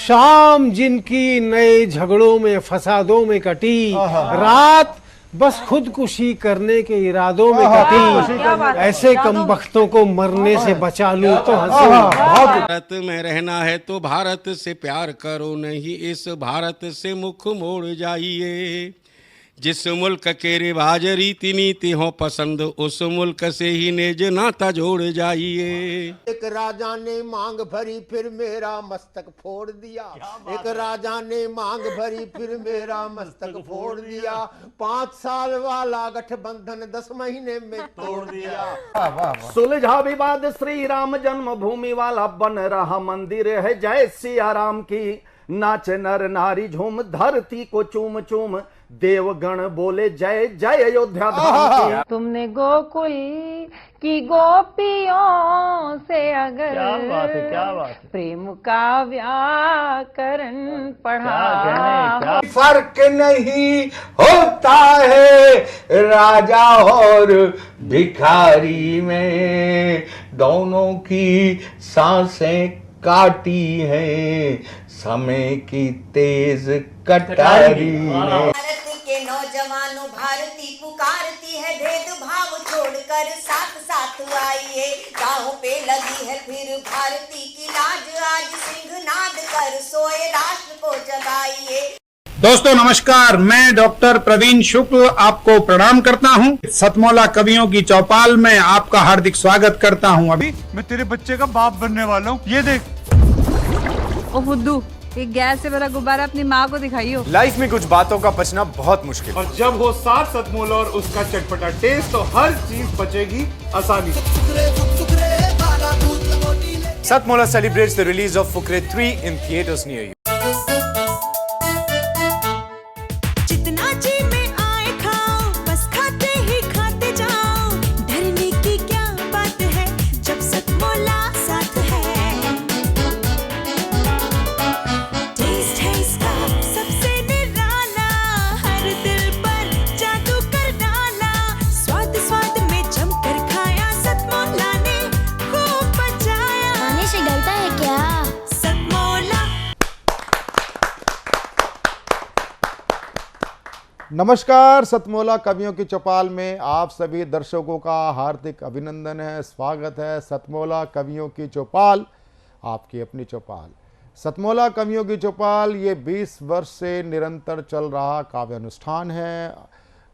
शाम जिनकी नए झगड़ों में फसादों में कटी, रात बस खुदकुशी करने के इरादों में कटी, ऐसे कमबख्तों को मरने से बचा लूं तो हंसूं। भारत में रहना है तो भारत से प्यार करो, नहीं इस भारत से मुख मोड़ जाइए। जिस मुल्क के रिवाज रीति नीति हो पसंद, उस मुल्क से ही नेज नाता जोड़ जाइए। एक राजा ने मांग भरी फिर मेरा मस्तक फोड़ दिया। एक राजा ने मांग भरी फिर मेरा मस्तक फोड़ दिया। 5 साल वाला गठबंधन 10 महीने में तोड़ दिया। सुलझा विवाद श्री राम जन्मभूमि वाला, बन रहा मंदिर है जय सिया राम की। नाच नर नारी झूम धरती को चूम चूम, देवगण बोले जय जय अयोध्या धाम की। तुमने गोकुल की गोपियों से अगर क्या बात है। प्रेम का व्याकरण पढ़ा, फर्क नहीं होता है राजा और भिखारी में, दोनों की सांसें काटी हैं समय की तेज कटारी ने। भारत के नौजवानों भारती पुकारती है, भेदभाव छोड़कर साथ साथ आइए। गाँव पे लगी है फिर भारती की लाज, आज सिंहनाद कर सोए राष्ट्र को जगाइए। दोस्तों नमस्कार, मैं डॉक्टर प्रवीण शुक्ल आपको प्रणाम करता हूं। सतमौला कवियों की चौपाल में आपका हार्दिक स्वागत करता हूं। अभी मैं तेरे बच्चे का बाप बनने वाला हूँ, ये देख। ओ फुद्दू, एक गैस से भरा गुब्बारा अपनी माँ को दिखाइयो। लाइफ में कुछ बातों का बचना बहुत मुश्किल, और जब हो साथ सतमौला और उसका चटपटा टेस्ट, तो हर चीज बचेगी आसानी से। सतमौला celebrates the release of Fukre 3 in theaters near you. जितना जी में आए खाओ, बस खाते ही खाते जाओ। डरने की क्या बात है जब सतमौला साथ है। टेस्ट है इसका सबसे निराला, हर दिल पर जादू कर डाला। स्वाद स्वाद में जमकर खाया, सतमौला ने खूब बचाया। खाने से डरता है क्या? सतमौला। नमस्कार, सतमौला कवियों की चौपाल में आप सभी दर्शकों का हार्दिक अभिनंदन है, स्वागत है। सतमौला कवियों की चौपाल, आपकी अपनी चौपाल। सतमौला कवियों की चौपाल ये 20 वर्ष से निरंतर चल रहा काव्य अनुष्ठान है,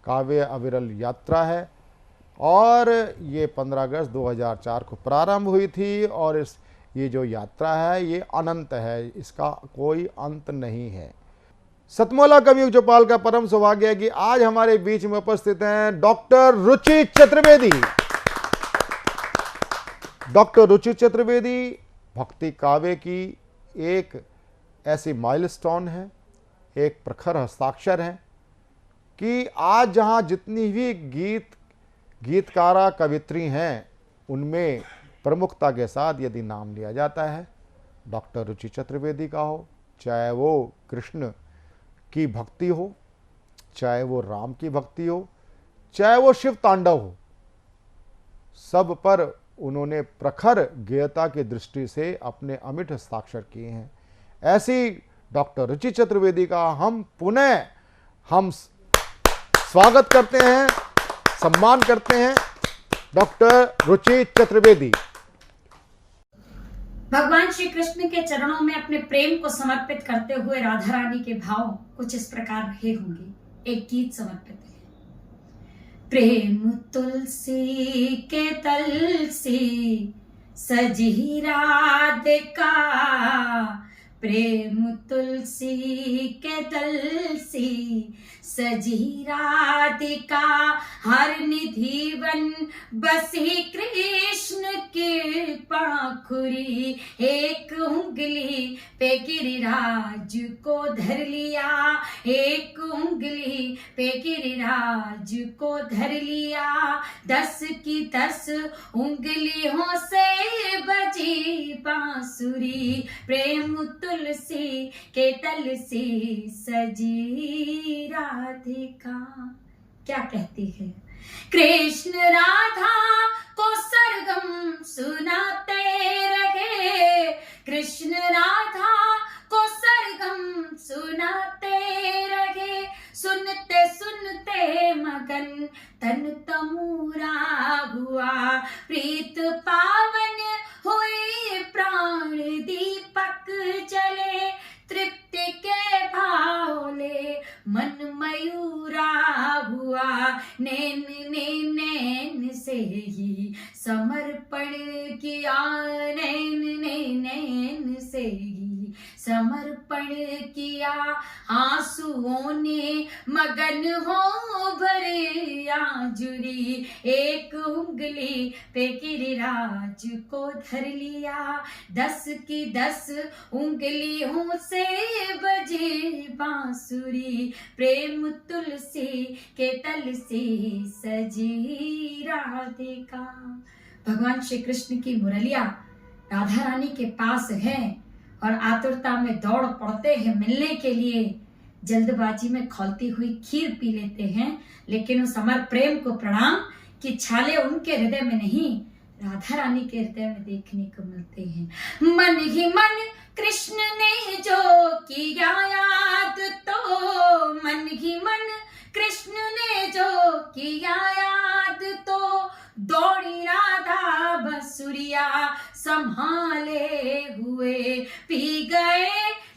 काव्य अविरल यात्रा है, और ये 15 अगस्त 2004 को प्रारंभ हुई थी। और ये जो यात्रा है ये अनंत है, इसका कोई अंत नहीं है। सतमौला कवियों की चौपाल का परम सौभाग्य है कि आज हमारे बीच में उपस्थित हैं डॉक्टर रुचि चतुर्वेदी। डॉक्टर रुचि चतुर्वेदी भक्ति काव्य की एक ऐसी माइलस्टोन है, एक प्रखर हस्ताक्षर है कि आज जहां जितनी भी गीतकारा कवित्री हैं, उनमें प्रमुखता के साथ यदि नाम लिया जाता है डॉक्टर रुचि चतुर्वेदी का हो, चाहे वो कृष्ण की भक्ति हो, चाहे वो राम की भक्ति हो, चाहे वो शिव तांडव हो, सब पर उन्होंने प्रखर गेयता की दृष्टि से अपने अमिट हस्ताक्षर किए हैं। ऐसी डॉक्टर रुचि चतुर्वेदी का हम पुनः स्वागत करते हैं, सम्मान करते हैं। डॉक्टर रुचि चतुर्वेदी। भगवान श्री कृष्ण के चरणों में अपने प्रेम को समर्पित करते हुए राधा रानी के भाव कुछ इस प्रकार रहे होंगे। एक गीत समर्पित है। प्रेम तुलसी के तल से सजी राधिका, प्रेम तुलसी के तल से सजी राधिका, हर निधि वन बसी कृष्ण की पाखुरी। एक उंगली पे गिरिराज को धर लिया, एक उंगली पे गिरिराज को धर लिया। 10 की 10 उंगलियों से बजी बांसुरी, प्रेम तुलसी के तल से सजी राधिका। क्या कहती है? कृष्ण राधा को सरगम सुनाते रहे, कृष्ण राधा को समर्पण किया नैन ने नैन से ही समर्पण किया, आंसुओं ने मगन हो भरे आंजुरी, एक उंगली पे गिरिराज को धर लिया, 10 की 10 उंगलियों से बजे बांसुरी, प्रेम तुलसी के तल से सजी राधिका। भगवान श्री कृष्ण की मुरलिया राधा रानी के पास है और आतुरता में दौड़ पड़ते हैं मिलने के लिए, जल्दबाजी में खौलती हुई खीर पी लेते हैं, लेकिन उस अमर प्रेम को प्रणाम कि छाले उनके हृदय में नहीं राधा रानी के हृदय में देखने को मिलते हैं। मन ही मन कृष्ण ने जो किया याद, तो मन ही मन कृष्ण ने जो किया याद, तो दौड़ी राधा बसुरिया संभाले हुए, पी गए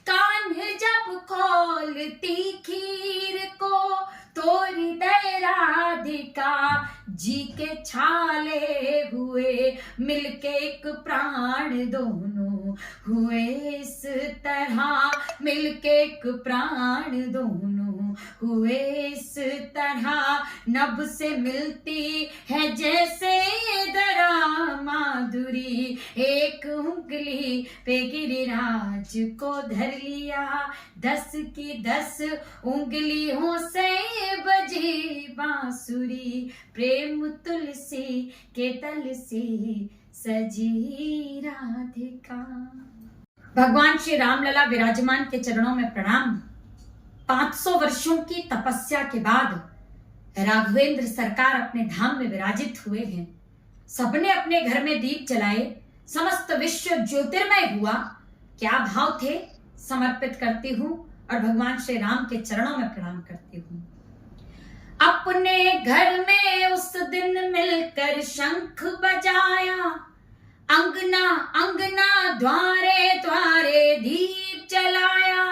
कान जब खोलती खीर को, तो हृदय राधिका जी के छाले हुए, मिलके एक प्राण दोनों हुए इस तरह, मिलके एक प्राण दोनों हुए इस तरह, नभ से मिलती है जैसे दरा माधुरी, एक उंगली पे गिरिराज को धर लिया, 10 की 10 उंगलियों से बजी बांसुरी, प्रेम तुलसी के तल से सजी राधिका। भगवान श्री रामलला विराजमान के चरणों में प्रणाम। 500 वर्षों की तपस्या के बाद राघवेंद्र सरकार अपने धाम में विराजित हुए हैं। सबने अपने घर में दीप जलाए, समस्त विश्व ज्योतिर्मय हुआ। क्या भाव थे समर्पित करती हूँ और भगवान श्री राम के चरणों में प्रणाम करती हूँ। अपने घर में उस दिन मिलकर शंख बजाया, अंगना अंगना द्वारे द्वारे दीप जलाया,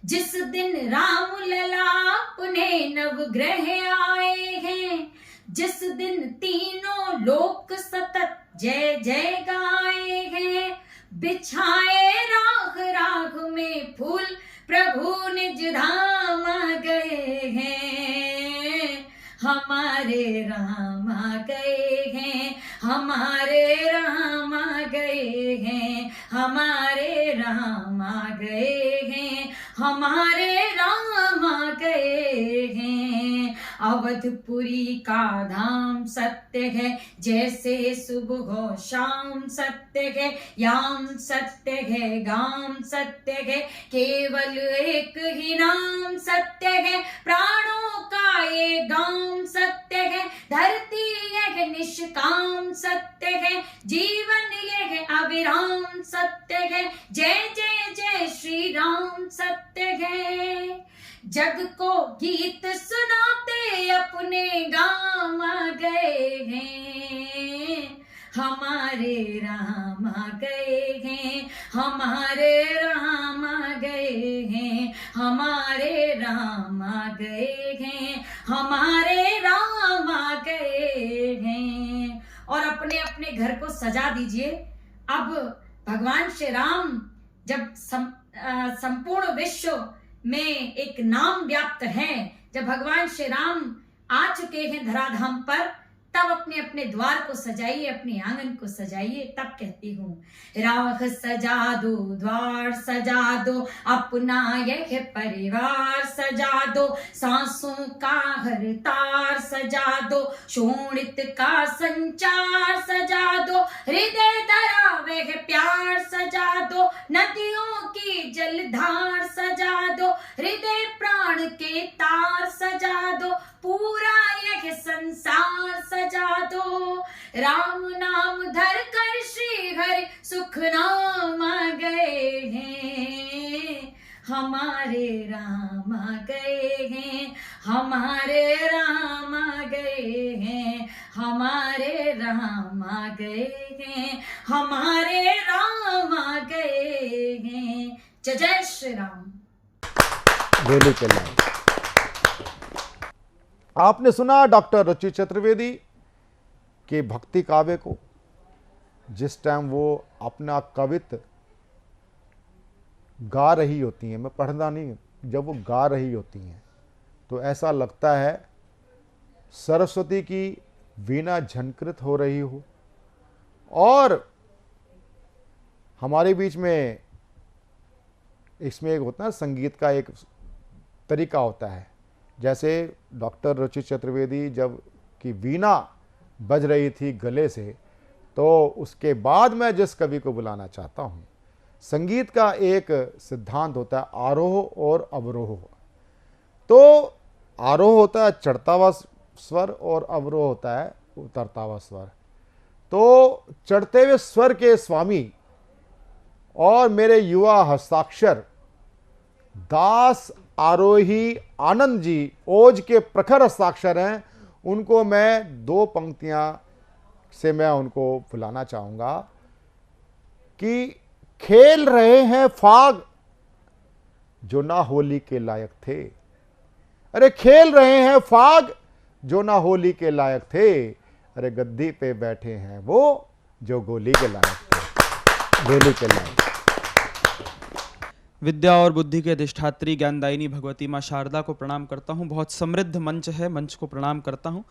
जिस दिन राम लला अपने नवग्रह आए हैं, जिस दिन तीनों लोक सतत जय जय गाए हैं, बिछाए राग राग में फूल प्रभु निज धाम आ गए हैं, हमारे राम आ गए हैं, हमारे राम आ गए हैं, हमारे राम आ गए हैं, हमारे राम आ गए हैं। अवधपुरी का धाम सत्य है, जैसे सुबह हो शाम सत्य है, याम सत्य है, गाम सत्य है, केवल एक ही नाम सत्य है, प्राणों का ये गाम सत्य है, धरती यह निष्काम सत्य है, जीवन यह अविराम सत्य है, जय जय जय श्री राम सत्य है। जग को गीत सुनाते अपने गाम आ गए हैं, हमारे राम आ गए हैं, हमारे राम आ गए हैं, हमारे राम आ गए हैं, हमारे राम आ गए हैं। और अपने अपने घर को सजा दीजिए। अब भगवान श्री राम जब संपूर्ण विश्व में एक नाम व्याप्त है, जब भगवान श्री राम आ चुके हैं धराधाम पर, तब अपने अपने द्वार को सजाइए, अपने आंगन को सजाइए। तब कहती हूँ, राह सजा दो, द्वार सजा दो, अपना यह परिवार सजा दो, सांसों का हर तार सजा दो, शोणित का संचार सजा दो, हृदय धरा वह प्यार सजा दो, नदियों की जलधार सजा दो, हृदय प्राण के तार सजा दो, पूरा यह संसार सजा दो। राम नाम धर कर श्री हरि सुख नाम आ गए हैं, हमारे राम आ गए हैं, हमारे राम आ गए हैं, हमारे राम आ गए हैं, हमारे राम आ गए हैं। जय जय श्री राम। वेली के लाल। आपने सुना डॉक्टर रुचि चतुर्वेदी कि भक्ति काव्य को जिस टाइम वो अपना कवित्व गा रही होती हैं, मैं पढ़ना नहीं, जब वो गा रही होती हैं तो ऐसा लगता है सरस्वती की वीणा झनकृत हो रही हो। और हमारे बीच में इसमें एक होता है संगीत का एक तरीका होता है, जैसे डॉक्टर रुचि चतुर्वेदी जब की वीणा बज रही थी गले से, तो उसके बाद मैं जिस कवि को बुलाना चाहता हूँ, संगीत का एक सिद्धांत होता है आरोह और अवरोह। तो आरोह होता है चढ़ता हुआ स्वर और अवरोह होता है उतरता हुआ स्वर। तो चढ़ते हुए स्वर के स्वामी और मेरे युवा हस्ताक्षर दास आरोही आनंद जी ओज के प्रखर हस्ताक्षर हैं, उनको मैं दो पंक्तियां से मैं उनको बुलाना चाहूंगा कि खेल रहे हैं फाग जो ना होली के लायक थे। अरे खेल रहे हैं फाग जो ना होली के लायक थे, अरे गद्दी पे बैठे हैं वो जो गोली के लायक थे, गोली के लायक। विद्या और बुद्धि के अधिष्ठात्री ज्ञानदायिनी भगवती माँ शारदा को प्रणाम करता हूँ। बहुत समृद्ध मंच है, मंच को प्रणाम करता हूँ।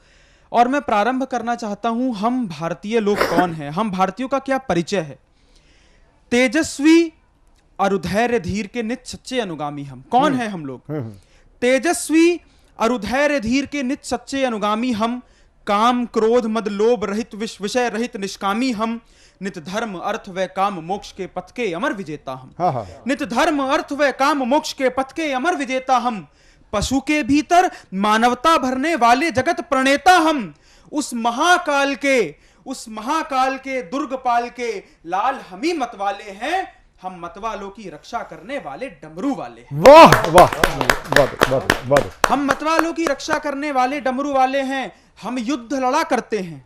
और मैं प्रारंभ करना चाहता हूँ, हम भारतीय लोग कौन हैं, हम भारतीयों का क्या परिचय है। तेजस्वी और धैर्य धीर के नित्य सच्चे अनुगामी हम कौन हैं। हम लोग तेजस्वी और धैर्य धीर के नित्य सच्चे अनुगामी हम, काम क्रोध मद लोभ रहित विषय रहित निष्कामी हम, नित धर्म अर्थ व काम मोक्ष के पथ के अमर विजेता हम। नित धर्म अर्थ व काम मोक्ष के पथ के अमर विजेता हम, पशु के भीतर मानवता भरने वाले जगत प्रणेता हम, उस महाकाल के दुर्गपाल के लाल हम ही मतवाले हैं, हम मतवालों की रक्षा करने वाले डमरू वाले हैं। वाह वाह, हम मतवालों की रक्षा करने वाले डमरू वाले हैं। हम युद्ध लड़ा करते हैं।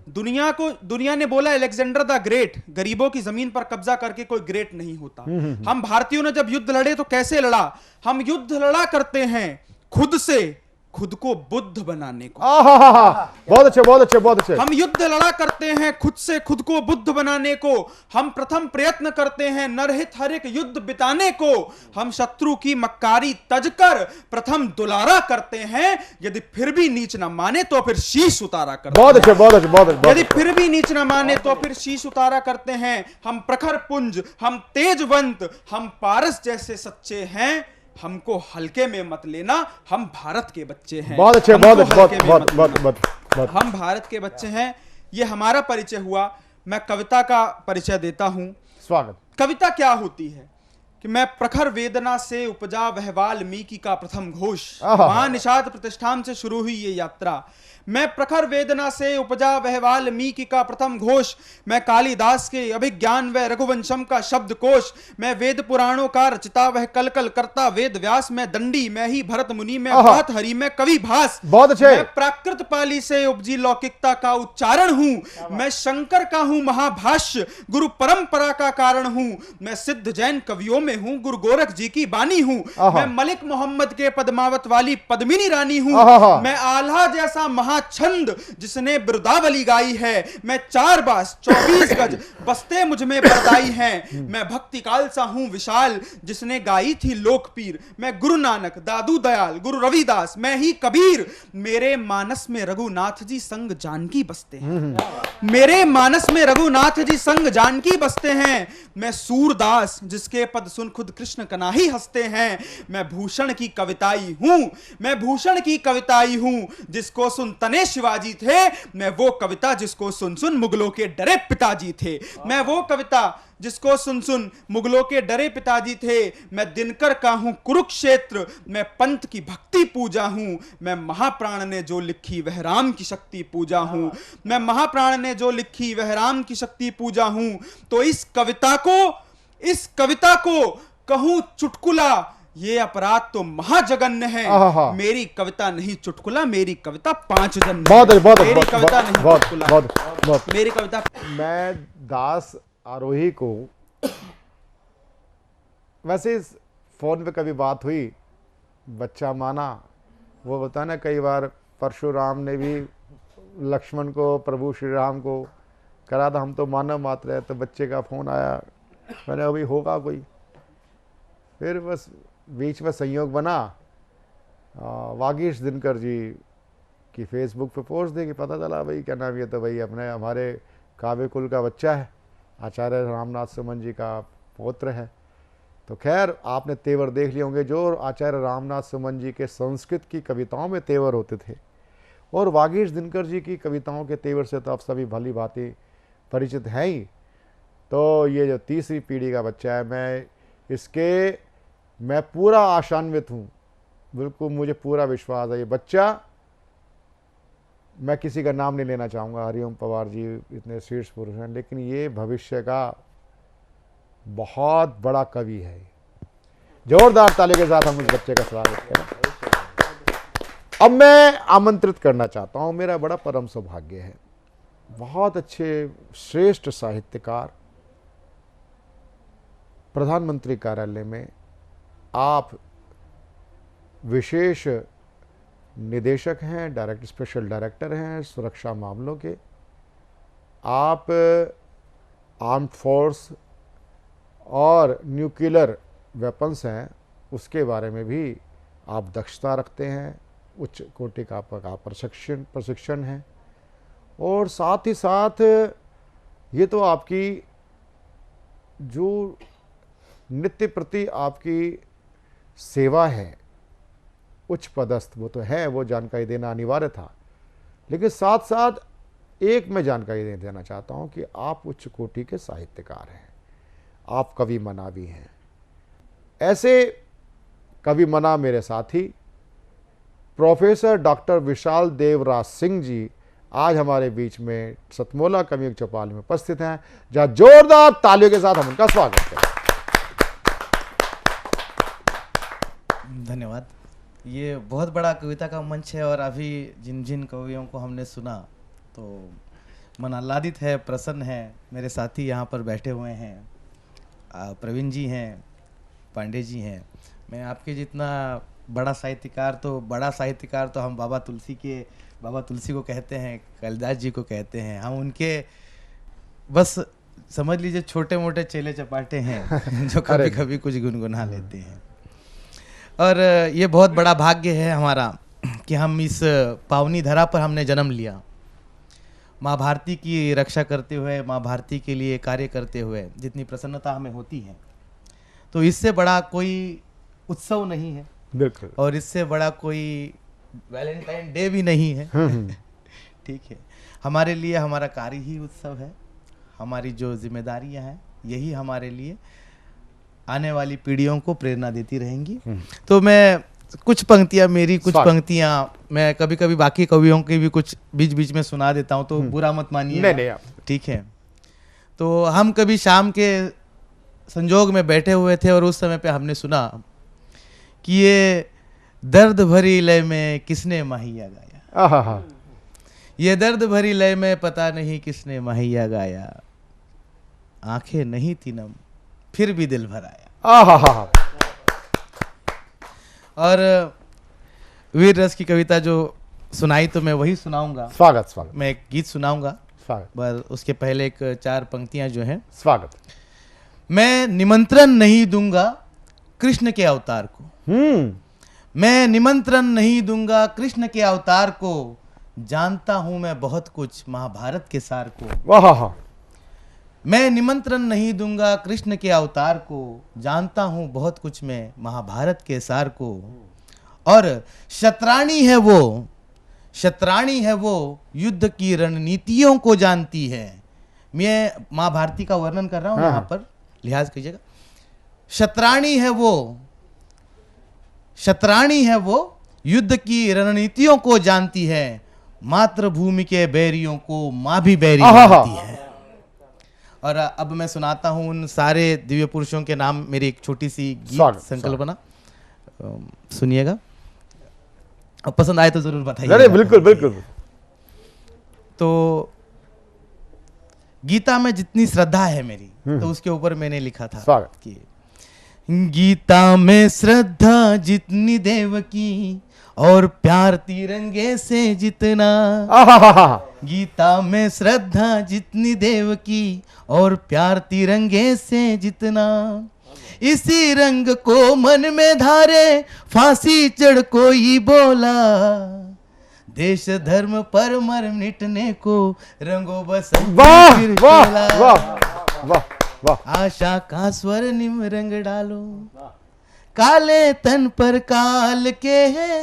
दुनिया ने बोला अलेक्जेंडर द ग्रेट, गरीबों की जमीन पर कब्जा करके कोई ग्रेट नहीं होता। हम भारतीयों ने जब युद्ध लड़े तो कैसे लड़ा, हम युद्ध लड़ा करते हैं खुद से, खुद को बुद्ध बनाने को। बहुत अच्छे बहुत अच्छे बहुत अच्छे। हम युद्ध लड़ा करते हैं खुद से खुद को बुद्ध बनाने को। हम प्रथम प्रयत्न करते हैं नरहित हर एक युद्ध बिताने को। हम शत्रु की मक्कारी तजकर प्रथम दुलारा करते हैं, यदि फिर भी नीच न माने तो फिर शीश उतारा करते हैं। बहुत अच्छे बहुत अच्छे बहुत अच्छे। यदि फिर भी नीच न माने तो फिर शीश उतारा करते हैं। हम प्रखर पुंज, हम तेजवंत, हम पारस जैसे सच्चे हैं, हमको हल्के में मत लेना, हम भारत के बच्चे हैं। बहुत अच्छे बहुत बहुत। हम भारत के बच्चे हैं, ये हमारा परिचय हुआ। मैं कविता का परिचय देता हूं। स्वागत। कविता क्या होती है कि मैं प्रखर वेदना से उपजा वह वाल्मीकि का प्रथम घोष, वहां निषाद प्रतिष्ठान से शुरू हुई ये यात्रा। मैं प्रखर वेदना से उपजा वह वाल्मीकि का प्रथम घोष, मैं कालिदास के अभिज्ञान व रघुवंशम का शब्द कोश, मैं वेद पुराणों का रचिता वह कल कल करता वेद व्यास, मैं दंडी मैं ही भरत मुनि, मैं भरत हरि मैं कवि भास। बहुत अच्छे। मैं प्राकृत पाली से उपजी लौकिकता का उच्चारण हूं, मैं शंकर का हूं महाभाष्य, गुरु परंपरा का कारण हूं, मैं सिद्ध जैन कवियों में हूं, गुरु गोरख जी की बानी हूं, मैं मलिक मोहम्मद के पद्मावत वाली पद्मिनी रानी हूं, मैं आल्हा जैसा छंद जिसने बिरुदावली गाई है, मैं 4 बास 24 गज बस्ते मुझ में बरदाई हैं, मैं भक्ति काल सा हूं विशाल जिसने गाई थी लोकपीर, मैं गुरु नानक दादू दयाल गुरु रविदास मैं ही कबीर, मेरे मानस में रघुनाथ जी संग जानकी बसते हैं, मेरे मानस में रघुनाथ जी संग जानकी बसते हैं, मैं सूरदास जिसके पद सुन खुद कृष्ण कनाही हंसते हैं, मैं भूषण की कविताई हूं, मैं भूषण की कविताई हूं, जिसको सुन तने शिवाजी थे, मैं वो कविता जिसको सुन सुन मुगलों के डरे पिताजी थे, मैं वो कविता जिसको सुन सुन मुगलों के डरे पिताजी थे, मैं दिनकर का हूं कुरुक्षेत्र, मैं पंथ की भक्ति पूजा हूं, मैं महाप्राण ने जो लिखी वह राम की शक्ति पूजा हूं, मैं महाप्राण ने जो लिखी वह राम की शक्ति पूजा हूं। तो इस कविता को कहूं चुटकुला, ये अपराध तो महाजगन्य है, मेरी कविता नहीं चुटकुला, मेरी कविता 5 जन। मेरी कविता नहीं चुटकुला, मेरी कविता। मैं दास आरोही को वैसे इस फोन पे कभी बात हुई, बच्चा माना, वो बताना कई बार परशुराम ने भी लक्ष्मण को, प्रभु श्री राम को करा था, हम तो मानव मात्र है। तो बच्चे का फ़ोन आया, मैंने अभी होगा कोई, फिर बस बीच में संयोग बना, वागीश दिनकर जी की फेसबुक पे पोस्ट देखी, पता चला भाई क्या नाम, ये तो भाई अपने हमारे काव्य कुल का बच्चा है, आचार्य रामनाथ सुमन जी का पौत्र है। तो खैर आपने तेवर देख लिए होंगे, जो आचार्य रामनाथ सुमन जी के संस्कृत की कविताओं में तेवर होते थे और वागीश दिनकर जी की कविताओं के तेवर से तो आप सभी भली भांति परिचित हैं ही। तो ये जो तीसरी पीढ़ी का बच्चा है, मैं पूरा आशान्वित हूँ, बिल्कुल मुझे पूरा विश्वास है ये बच्चा, मैं किसी का नाम नहीं लेना चाहूँगा, हरिओम पवार जी इतने शीर्ष पुरुष हैं, लेकिन ये भविष्य का बहुत बड़ा कवि है। जोरदार ताली के साथ हम उस बच्चे का स्वागत करें। अब मैं आमंत्रित करना चाहता हूँ, मेरा बड़ा परम सौभाग्य है, बहुत अच्छे श्रेष्ठ साहित्यकार, प्रधानमंत्री कार्यालय में आप विशेष निदेशक हैं, डायरेक्टर, स्पेशल डायरेक्टर हैं सुरक्षा मामलों के। आप आर्म्ड फोर्स और न्यूक्लियर वेपन्स हैं, उसके बारे में भी आप दक्षता रखते हैं, उच्च कोटि का आपका प्रशिक्षण है। और साथ ही साथ ये तो आपकी जो नित्य प्रति आपकी सेवा है, उच्च पदस्थ वो तो है, वो जानकारी देना अनिवार्य था, लेकिन साथ साथ एक मैं जानकारी देना चाहता हूँ कि आप उच्च कोटि के साहित्यकार हैं, आप कवि मना भी हैं। ऐसे कवि मना मेरे साथी प्रोफेसर डॉक्टर विशाल देवराज सिंह जी आज हमारे बीच में सतमोला कवियों की चौपाल में उपस्थित हैं, जहाँ जोरदार तालियों के साथ हम उनका स्वागत करें। धन्यवाद। ये बहुत बड़ा कविता का मंच है और अभी जिन जिन कवियों को हमने सुना तो मन आह्लादित है, प्रसन्न है। मेरे साथी यहाँ पर बैठे हुए हैं, प्रवीण जी हैं, पांडे जी हैं। मैं आपके जितना बड़ा साहित्यकार तो हम बाबा तुलसी को कहते हैं, कालिदास जी को कहते हैं, हम उनके बस समझ लीजिए छोटे मोटे चेले चपाटे हैं जो कभी कभी कुछ गुनगुना लेते हैं। और ये बहुत बड़ा भाग्य है हमारा कि हम इस पावनी धरा पर हमने जन्म लिया, माँ भारती की रक्षा करते हुए, माँ भारती के लिए कार्य करते हुए जितनी प्रसन्नता हमें होती है, तो इससे बड़ा कोई उत्सव नहीं है। बिल्कुल। और इससे बड़ा कोई वैलेंटाइन डे भी नहीं है। ठीक है, हमारे लिए हमारा कार्य ही उत्सव है, हमारी जो जिम्मेदारियां हैं यही हमारे लिए आने वाली पीढ़ियों को प्रेरणा देती रहेंगी। तो मैं कुछ पंक्तियां मैं कभी कभी बाकी कवियों की भी कुछ बीच बीच में सुना देता हूं, तो बुरा मत मानिए। नहीं, ठीक है। तो हम कभी शाम के संजोग में बैठे हुए थे और उस समय पे हमने सुना कि ये दर्द भरी लय में किसने माहिया गाया, ये दर्द भरी लय में पता नहीं किसने माहिया गाया, आंखें नहीं थी नम फिर भी दिल भर आया। और वीर रस की कविता जो सुनाई तो मैं वही सुनाऊंगा। स्वागत। मैं एक गीत सुनाऊंगा, पर उसके पहले एक 4 पंक्तियां जो हैं। स्वागत। मैं निमंत्रण नहीं दूंगा कृष्ण के अवतार को, मैं निमंत्रण नहीं दूंगा कृष्ण के अवतार को, जानता हूं मैं बहुत कुछ महाभारत के सार को। वाह। मैं निमंत्रण नहीं दूंगा कृष्ण के अवतार को, जानता हूं बहुत कुछ मैं महाभारत के सार को। और शतरानी है वो युद्ध की रणनीतियों को जानती है। मैं माँ भारती का वर्णन कर रहा हूं यहाँ पर, लिहाज कीजिएगा। शतरानी है वो युद्ध की रणनीतियों को जानती है, मातृभूमि के बैरियों को माँ भी बैरी जानती है। और अब मैं सुनाता हूं उन सारे दिव्य पुरुषों के नाम, मेरी एक छोटी सी गीत संकल्पना, सुनिएगा। अब पसंद आए तो जरूर बताइए। बिल्कुल। तो गीता में जितनी श्रद्धा है मेरी, तो उसके ऊपर मैंने लिखा था कि गीता में श्रद्धा जितनी देव की और प्यार तिरंगे से जितना, गीता में श्रद्धा जितनी देव की और प्यार तिरंगे से जितना, इसी रंग को मन में धारे फांसी चढ़ कोई बोला, देश धर्म पर मर मिटने को रंगो बसंत फिर खेला। वाह। आशा का स्वर्णिम रंग डालो, काले तन पर काल के है।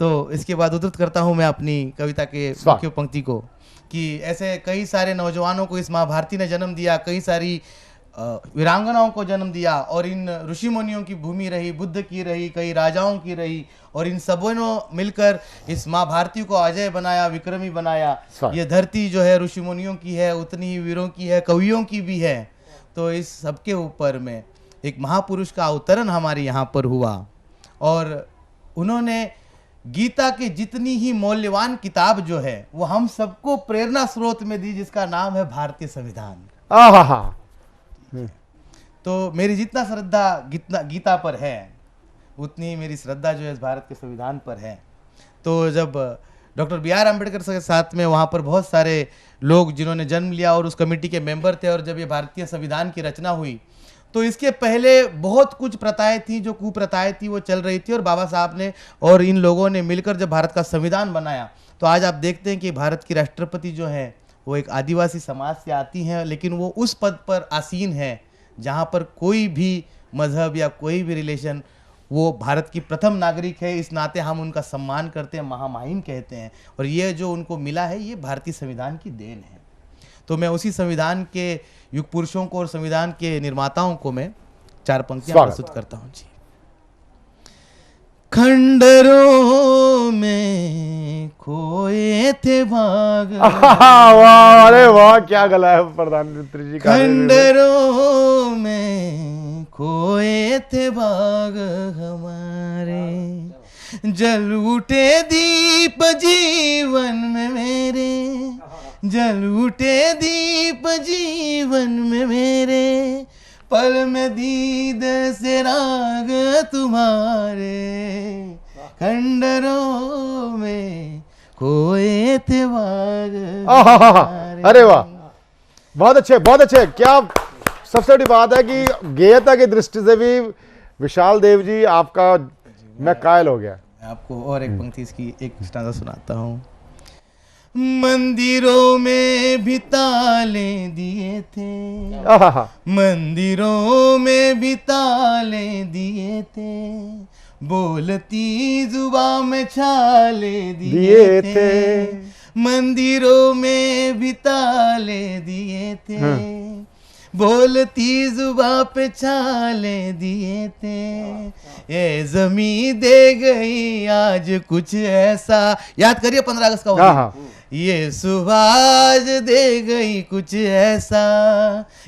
तो इसके बाद उद्धृत करता हूं मैं अपनी कविता के मुख्य पंक्ति को कि ऐसे कई सारे नौजवानों को इस माँ भारती ने जन्म दिया, कई सारी वीरांगनाओं को जन्म दिया, और इन ऋषि मुनियों की भूमि रही, बुद्ध की रही, कई राजाओं की रही, और इन सबों ने मिलकर इस माँ भारती को अजय बनाया, विक्रमी बनाया। ये धरती जो है ऋषि मुनियों की है, उतनी ही वीरों की है, कवियों की भी है। तो इस सबके ऊपर में एक महापुरुष का अवतरण हमारे यहाँ पर हुआ, और उन्होंने गीता की जितनी ही मूल्यवान किताब जो है वो हम सबको प्रेरणा स्रोत में दी, जिसका नाम है भारतीय संविधान। तो मेरी जितना श्रद्धा गीता पर है, उतनी मेरी श्रद्धा जो है इस भारत के संविधान पर है। तो जब डॉक्टर बी.आर. अम्बेडकर के साथ में वहाँ पर बहुत सारे लोग जिन्होंने जन्म लिया और उस कमेटी के मेंबर थे, और जब ये भारतीय संविधान की रचना हुई तो इसके पहले बहुत कुछ प्रथाएं थी, जो कुप्रथाएं थी वो चल रही थी, और बाबा साहब ने और इन लोगों ने मिलकर जब भारत का संविधान बनाया तो आज आप देखते हैं कि भारत की राष्ट्रपति जो है वो एक आदिवासी समाज से आती हैं, लेकिन वो उस पद पर आसीन है जहाँ पर कोई भी मजहब या कोई भी रिलेशन, वो भारत की प्रथम नागरिक है। इस नाते हम उनका सम्मान करते हैं, महामहिम कहते हैं, और ये जो उनको मिला है ये भारतीय संविधान की देन है। तो मैं उसी संविधान के युग पुरुषों को और संविधान के निर्माताओं को मैं 4 पंक्तियां प्रस्तुत करता हूं जी। खंडरों में खोए थे भाग, वाह, अरे वाह, क्या गला है प्रधानमंत्री जी का। खंडरों में खोए थे भाग हमारे, जल उठे दीप जीवन में मेरे, जल उठे दीप जीवन में मेरे, पल में दीद से राग तुम्हारे, खंडरों में खोए थे भाग। अरे वाह, बहुत अच्छे, बहुत अच्छे। क्या सबसे बड़ी बात है कि गेयता की दृष्टि से भी विशाल देव जी आपका मैं कायल हो गया। आपको और एक पंक्ति इसकी एक स्टांजा सुनाता हूँ। मंदिरों में भी ताले दिए थे, मंदिरों में भी ताले दिए थे, बोलती जुबान में छाले दिए थे, मंदिरों में भी ताले दिए थे, बोलती जुबां पे छाले दिए थे, ये जमी दे गई आज कुछ ऐसा। याद करिए 15 अगस्त का, ये सुभाष दे गई कुछ ऐसा,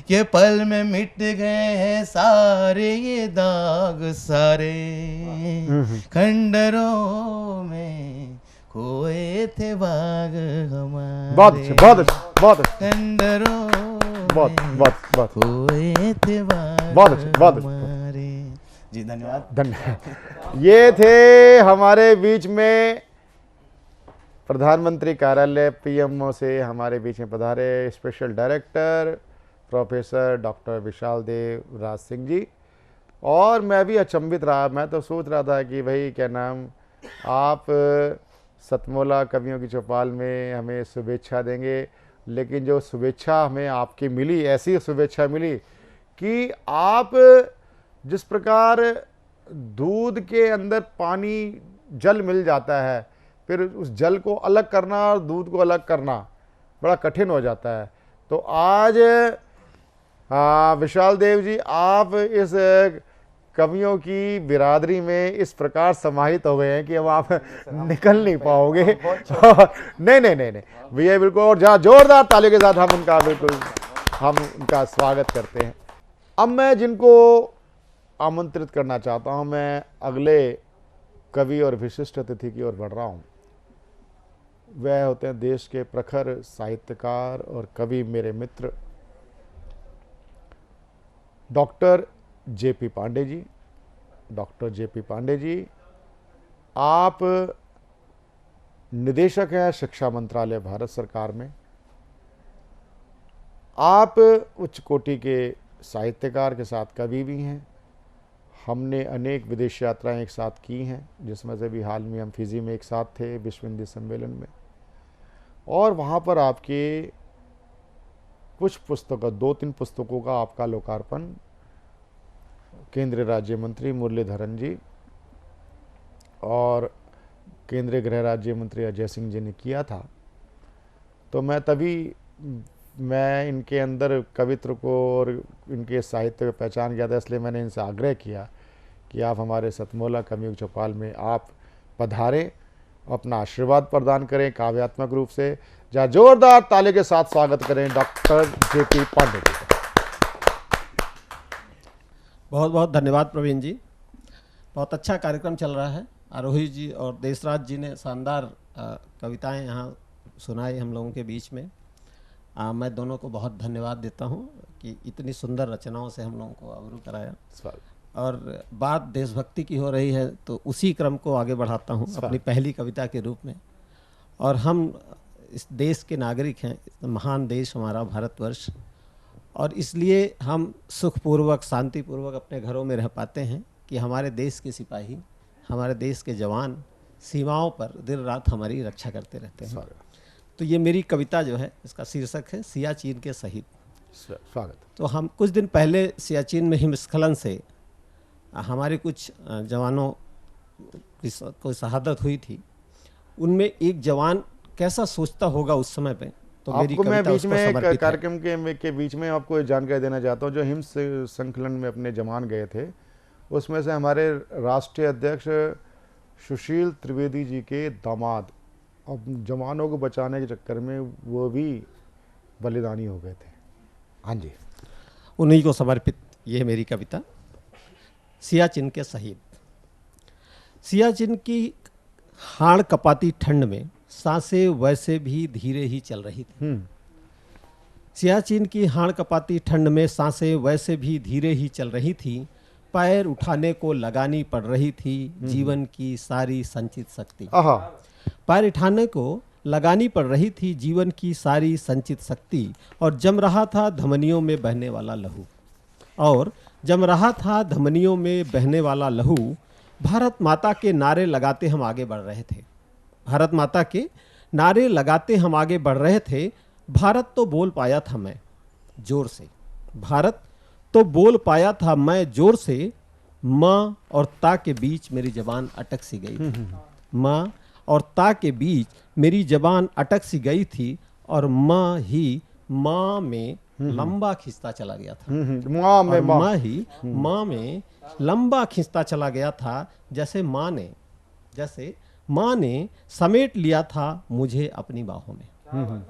कि पल में मिट गए हैं सारे ये दाग सारे, खंडरों में खोए थे बाग हमारे। बहुत अच्छे, बहुत अच्छे, बहुत अच्छे, खंडरों बहुत खोए थे बाग बहुत अच्छे, बहुत हमारे। जी धन्यवाद, धन्यवाद। ये थे हमारे बीच में प्रधानमंत्री कार्यालय पीएमओ से हमारे बीच में पधारे स्पेशल डायरेक्टर प्रोफेसर डॉक्टर विशाल देव राज सिंह जी। और मैं भी अचंभित रहा, मैं तो सोच रहा था कि भाई क्या नाम, आप सतमोला कवियों की चौपाल में हमें शुभेच्छा देंगे, लेकिन जो शुभेच्छा हमें आपकी मिली, ऐसी शुभेच्छा मिली कि आप जिस प्रकार दूध के अंदर पानी जल मिल जाता है, फिर उस जल को अलग करना और दूध को अलग करना बड़ा कठिन हो जाता है। तो आज विशाल देव जी आप इस कवियों की बिरादरी में इस प्रकार समाहित हो गए हैं कि अब आप निकल नहीं पाओगे। नहीं नहीं नहीं नहीं भैया, बिल्कुल। और जहाँ जोरदार तालियों के साथ हम उनका स्वागत करते हैं। अब मैं जिनको आमंत्रित करना चाहता हूँ, मैं अगले कवि और विशिष्ट अतिथि की ओर बढ़ रहा हूँ। वह होते हैं देश के प्रखर साहित्यकार और कवि, मेरे मित्र doctor JP Pandey ji, doctor JP Pandey ji, आप निदेशक हैं शिक्षा मंत्रालय भारत सरकार में। आप उच्च कोटि के साहित्यकार के साथ कवि भी हैं। हमने अनेक विदेश यात्राएं एक साथ की हैं, जिसमें से भी हाल में हम फिजी में एक साथ थे विश्व हिंदी सम्मेलन में, और वहाँ पर आपके कुछ पुस्तकों, 2-3 पुस्तकों का आपका लोकार्पण केंद्रीय राज्य मंत्री मुरलीधरन जी और केंद्रीय गृह राज्य मंत्री अजय सिंह जी ने किया था। तो मैं इनके अंदर कवित्व को और इनके साहित्य को पहचान गया था, इसलिए मैंने इनसे आग्रह किया कि आप हमारे सतमोला कवियों की चौपाल में आप पधारें, अपना आशीर्वाद प्रदान करें काव्यात्मक रूप से। जहाँ जोरदार ताली के साथ स्वागत करें डॉक्टर जेपी पांडे जी का। बहुत बहुत धन्यवाद प्रवीण जी, बहुत अच्छा कार्यक्रम चल रहा है। आरोही जी और देशराज जी ने शानदार कविताएं यहाँ सुनाई हम लोगों के बीच में। मैं दोनों को बहुत धन्यवाद देता हूँ कि इतनी सुंदर रचनाओं से हम लोगों को अवरू कराया। और बात देशभक्ति की हो रही है तो उसी क्रम को आगे बढ़ाता हूँ अपनी पहली कविता के रूप में। और हम इस देश के नागरिक हैं, महान देश हमारा भारतवर्ष, और इसलिए हम सुखपूर्वक शांतिपूर्वक अपने घरों में रह पाते हैं कि हमारे देश के सिपाही, हमारे देश के जवान सीमाओं पर दिन रात हमारी रक्षा करते रहते हैं। तो ये मेरी कविता जो है, इसका शीर्षक है सियाचिन के शहीद। स्वागत। तो हम कुछ दिन पहले सियाचिन में हिमस्खलन से हमारे कुछ जवानों की शहादत हुई थी। उनमें एक जवान कैसा सोचता होगा उस समय पे, तो मेरी आपको मैं कविता बीच उसको में समर्पित है। कार्यक्रम के बीच में आपको एक जानकारी देना चाहता हूँ। जो हिम संकलन में अपने जवान गए थे, उसमें से हमारे राष्ट्रीय अध्यक्ष सुशील त्रिवेदी जी के दामाद अब जवानों को बचाने के चक्कर में वो भी बलिदानी हो गए थे। हाँ जी, उन्हीं को समर्पित ये है मेरी कविता, सियाचिन के शहीद। सियाचिन की हाड़ कपाती ठंड में सांसें वैसे भी धीरे ही चल रही थी। सियाचिन की हाड़ कपाती ठंड में सांसें वैसे भी धीरे ही चल रही थी। पैर उठाने को लगानी पड़ रही थी जीवन की सारी संचित शक्ति। पैर उठाने को लगानी पड़ रही थी जीवन की सारी संचित शक्ति, और जम रहा था धमनियों में बहने वाला लहू। और जम रहा था धमनियों में बहने वाला लहू। भारत माता के नारे लगाते हम आगे बढ़ रहे थे। भारत माता के नारे लगाते हम आगे बढ़ रहे थे। भारत तो बोल पाया था मैं जोर से। भारत तो बोल पाया था मैं जोर से। माँ और ता के बीच मेरी जबान अटक सी गई थी। माँ और ता के बीच मेरी जबान अटक सी गई थी, और माँ ही माँ में लंबा खिंचता चला गया था। माँ में लंबा खिंचता चला गया था, जैसे माँ ने समेट लिया था मुझे अपनी बाहों में।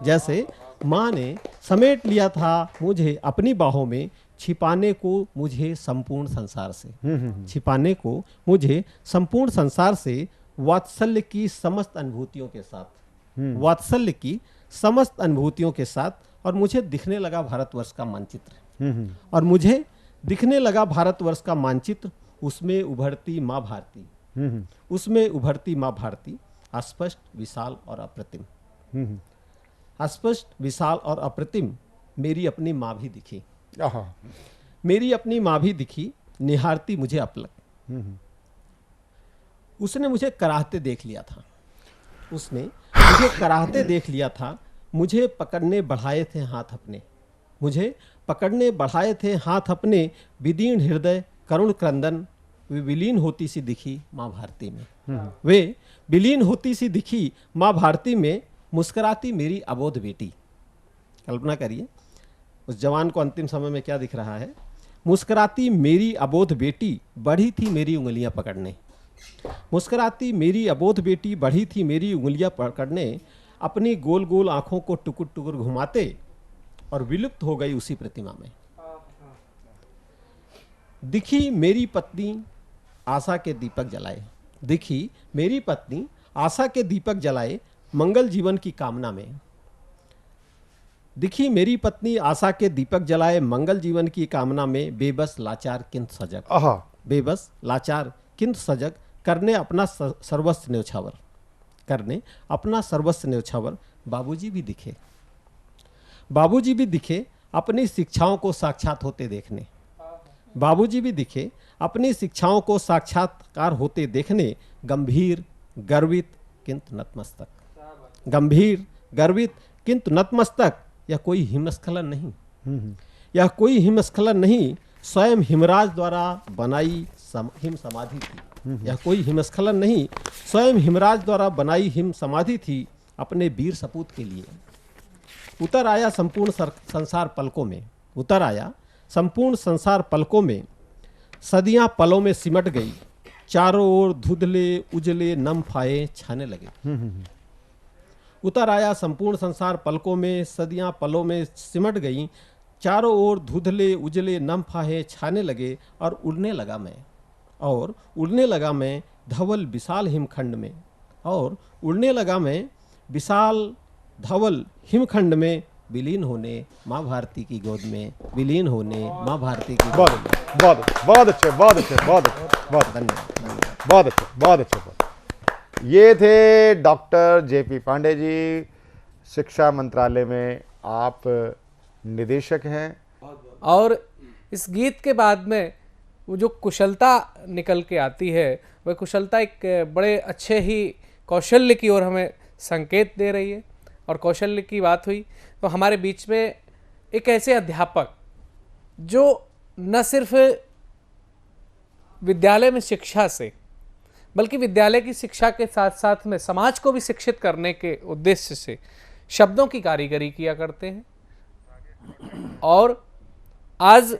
जैसे माँ ने समेट लिया था मुझे अपनी बाहों में, छिपाने को मुझे संपूर्ण संसार से। छिपाने को मुझे संपूर्ण संसार से, वात्सल्य की समस्त अनुभूतियों के साथ। वात्सल्य की समस्त अनुभूतियों के साथ। और मुझे दिखने लगा भारतवर्ष का मानचित्र। और मुझे दिखने लगा भारतवर्ष का मानचित्र। उसमें उभरती माँ भारती। उसमें उभरती माँ भारती, अस्पष्ट, विशाल और अप्रतिम। अस्पष्ट, विशाल और अप्रतिम मेरी अपनी माँ भी दिखी। मेरी अपनी माँ भी दिखी, निहारती मुझे अपलक। उसने मुझे कराहते देख लिया था। उसने मुझे कराहते देख लिया था। मुझे पकड़ने बढ़ाए थे हाथ अपने। मुझे पकड़ने बढ़ाए थे हाथ अपने। विदीर्ण हृदय करुण क्रंदन, वे विलीन होती सी दिखी माँ भारती में। वे विलीन होती सी दिखी माँ भारती में। मुस्कुराती मेरी अबोध बेटी। कल्पना करिए उस जवान को अंतिम समय में क्या दिख रहा है। मुस्कुराती मेरी अबोध बेटी, बढ़ी थी मेरी उंगलियां पकड़ने। मुस्कुराती मेरी अबोध बेटी, बढ़ी थी मेरी उंगलियां पकड़ने। अपनी गोल गोल आंखों को टुकुर टुकुर घुमाते, और विलुप्त हो गई उसी प्रतिमा में। दिखी मेरी पत्नी आशा के दीपक जलाए। दिखी मेरी पत्नी आशा के दीपक जलाए, मंगल जीवन की कामना में। दिखी मेरी पत्नी आशा के दीपक जलाए, मंगल जीवन की कामना में बेबस लाचार किंत सजग। बेबस लाचार किंत सजग, करने अपना सर्वस्व न्यौछावर, करने अपना सर्वस्व न्यौछावर। बाबूजी भी दिखे, बाबूजी भी दिखे अपनी शिक्षाओं को साक्षात होते देखने। बाबूजी भी दिखे अपनी शिक्षाओं को साक्षात्कार होते देखने। गंभीर गर्वित किंतु नतमस्तक, गंभीर गर्वित किंतु नतमस्तक। यह कोई हिमस्खलन नहीं, यह कोई हिमस्खलन नहीं, स्वयं हिमराज द्वारा बनाई हिम समाधि थी। यह कोई हिमस्खलन नहीं, स्वयं हिमराज द्वारा बनाई हिम समाधि थी। अपने वीर सपूत के लिए उतर आया संपूर्ण संसार पलकों में, उतर आया संपूर्ण संसार पलकों में। सदियां पलों में सिमट गई, चारों ओर धुंधले उजले नम फाये छाने लगे। उतर आया संपूर्ण संसार पलकों में, सदियां पलों में सिमट गई, चारों ओर धुंधले उजले नम फाहे छाने लगे। और उड़ने लगा मैं, और उड़ने लगा मैं धवल विशाल हिमखंड में, और उड़ने लगा मैं विशाल धवल हिमखंड में। विलीन होने माँ भारती की गोद में, विलीन होने माँ भारती की गोद में। बहुत अच्छे, बहुत अच्छे, बहुत अच्छे, बहुत धन्यवाद, बहुत अच्छे, बहुत अच्छे। ये थे डॉक्टर जेपी पांडे जी, शिक्षा मंत्रालय में आप निदेशक हैं। और इस गीत के बाद में वो जो कुशलता निकल के आती है, वह कुशलता एक बड़े अच्छे ही कौशल्य की ओर हमें संकेत दे रही है। और कौशल्य की बात हुई तो हमारे बीच में एक ऐसे अध्यापक जो न सिर्फ विद्यालय में शिक्षा से, बल्कि विद्यालय की शिक्षा के साथ साथ में समाज को भी शिक्षित करने के उद्देश्य से शब्दों की कारीगरी किया करते हैं। और आज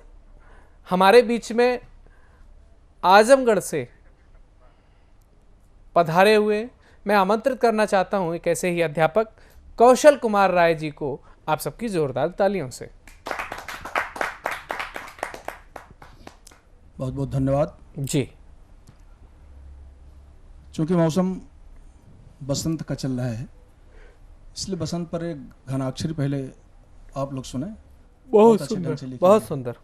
हमारे बीच में आजमगढ़ से पधारे हुए मैं आमंत्रित करना चाहता हूं एक ऐसे ही अध्यापक कौशल कुमार राय जी को, आप सबकी जोरदार तालियों से। बहुत बहुत धन्यवाद जी। चूंकि मौसम बसंत का चल रहा है, इसलिए बसंत पर एक घनाक्षरी पहले आप लोग सुने। बहुत सुंदर, बहुत सुंदर।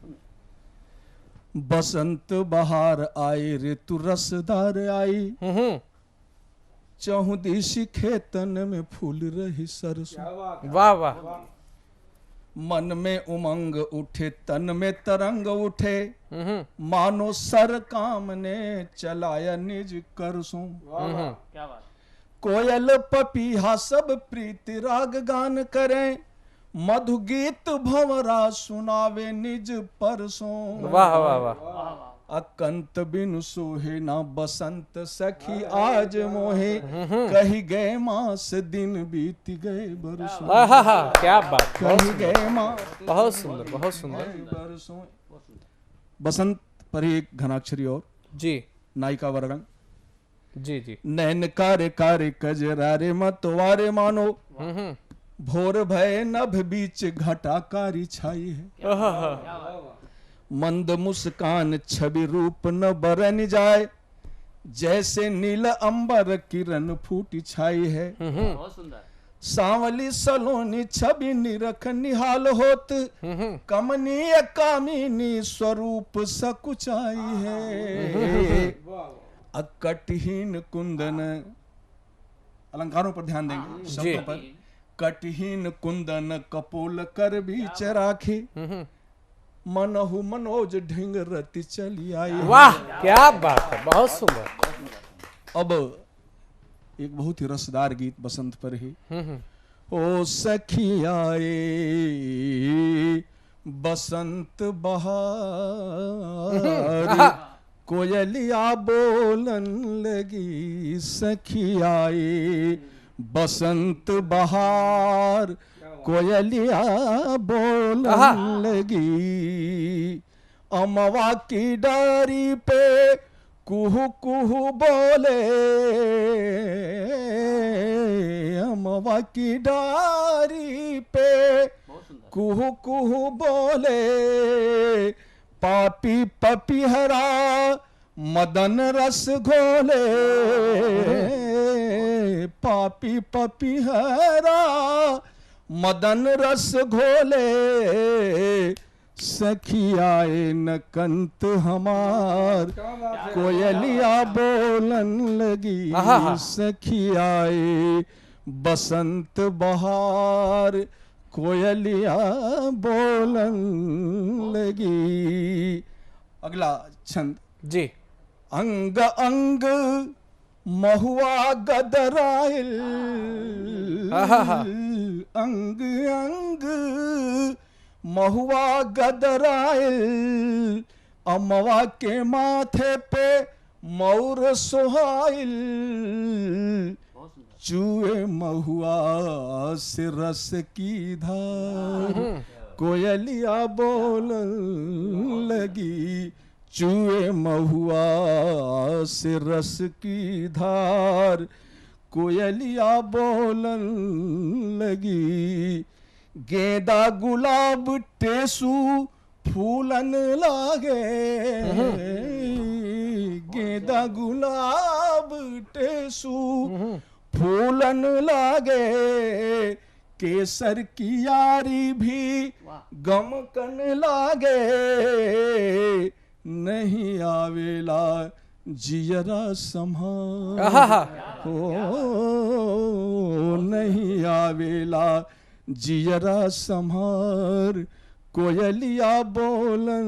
बसंत बहार आई, ऋतु रसदार आई, चहुदिशी खेतन में फूल रही सरसों। वाह वाह। मन में उमंग उठे, तन में तरंग उठे, मानो सर काम ने चलाया निज करसों। कोयल पपीहा सब प्रीति राग गान करें, मधु गीत भंवरा सुनावे निज परसों। वाह वाह वाह। अकंत बिनु सोहे ना बसंत सखी आज मोहे, कही गए मास दिन बीत गए बरसों। क्या बात, कही गए मास, बहुत सुंदर, बहुत सुंदर। बरसों। बसंत पर ही एक घनाक्षरी और जी, नायिका वर्णन। जी जी। नैन कारे कारे कजरारे मतवारे मानो, भोर भय नभ बीच घटाकारी छाई है। मंद मुस्कान छवि रूप न बरन जाए, जैसे नील अंबर किरण फूटी छाई है। सांवली सलोनी छवि निरख निहाल होत, कमनीय कामिनी स्वरूप सकुचाई है। अकटहीन कुंदन, अलंकारों पर ध्यान देंगे, शब्दों पर। कटहीन कुंदन कपोल कर बीच राखी, मनहु मनोज ढिंग रति चली आई। वाह क्या बात है, बहुत सुंदर। अब एक बहुत ही रसदार गीत बसंत पर ही। ओ सखियाए बसंत बहार, कोयलिया बोलन लगी, सखियाए बसंत बहार, कोयलिया बोलन लगी। अमवा की डारी पे कुहू कुहू बोले, अमवा की डारी पे कुहू कुहू बोले, पापी पपीहरा मदन रस घोले, पापी पपीहरा मदन रस घोले सखी आए न कंत हमार, कोयलिया बोलन लगी सखी आए बसंत बहार, कोयलिया बोलन लगी। अगला छंद जी। अंग अंग महुआ गदराइल, अंग अंग महुआ गदराइल, अमवा के माथे पे मौर सुहाइल, चूए महुआ से रस की धार, कोयलिया बोलन लगी चूए महुआ से रस की धार, कोयलिया बोलन लगी। गेंदा गुलाब टेसू फूलन लागे, गेंदा गुलाब टेसू फूलन लागे, केसर की यारी भी गमकन लागे, नहीं आवेला जियरा संभार, हो नहीं आवेला जियरा संभार, कोयलिया बोलन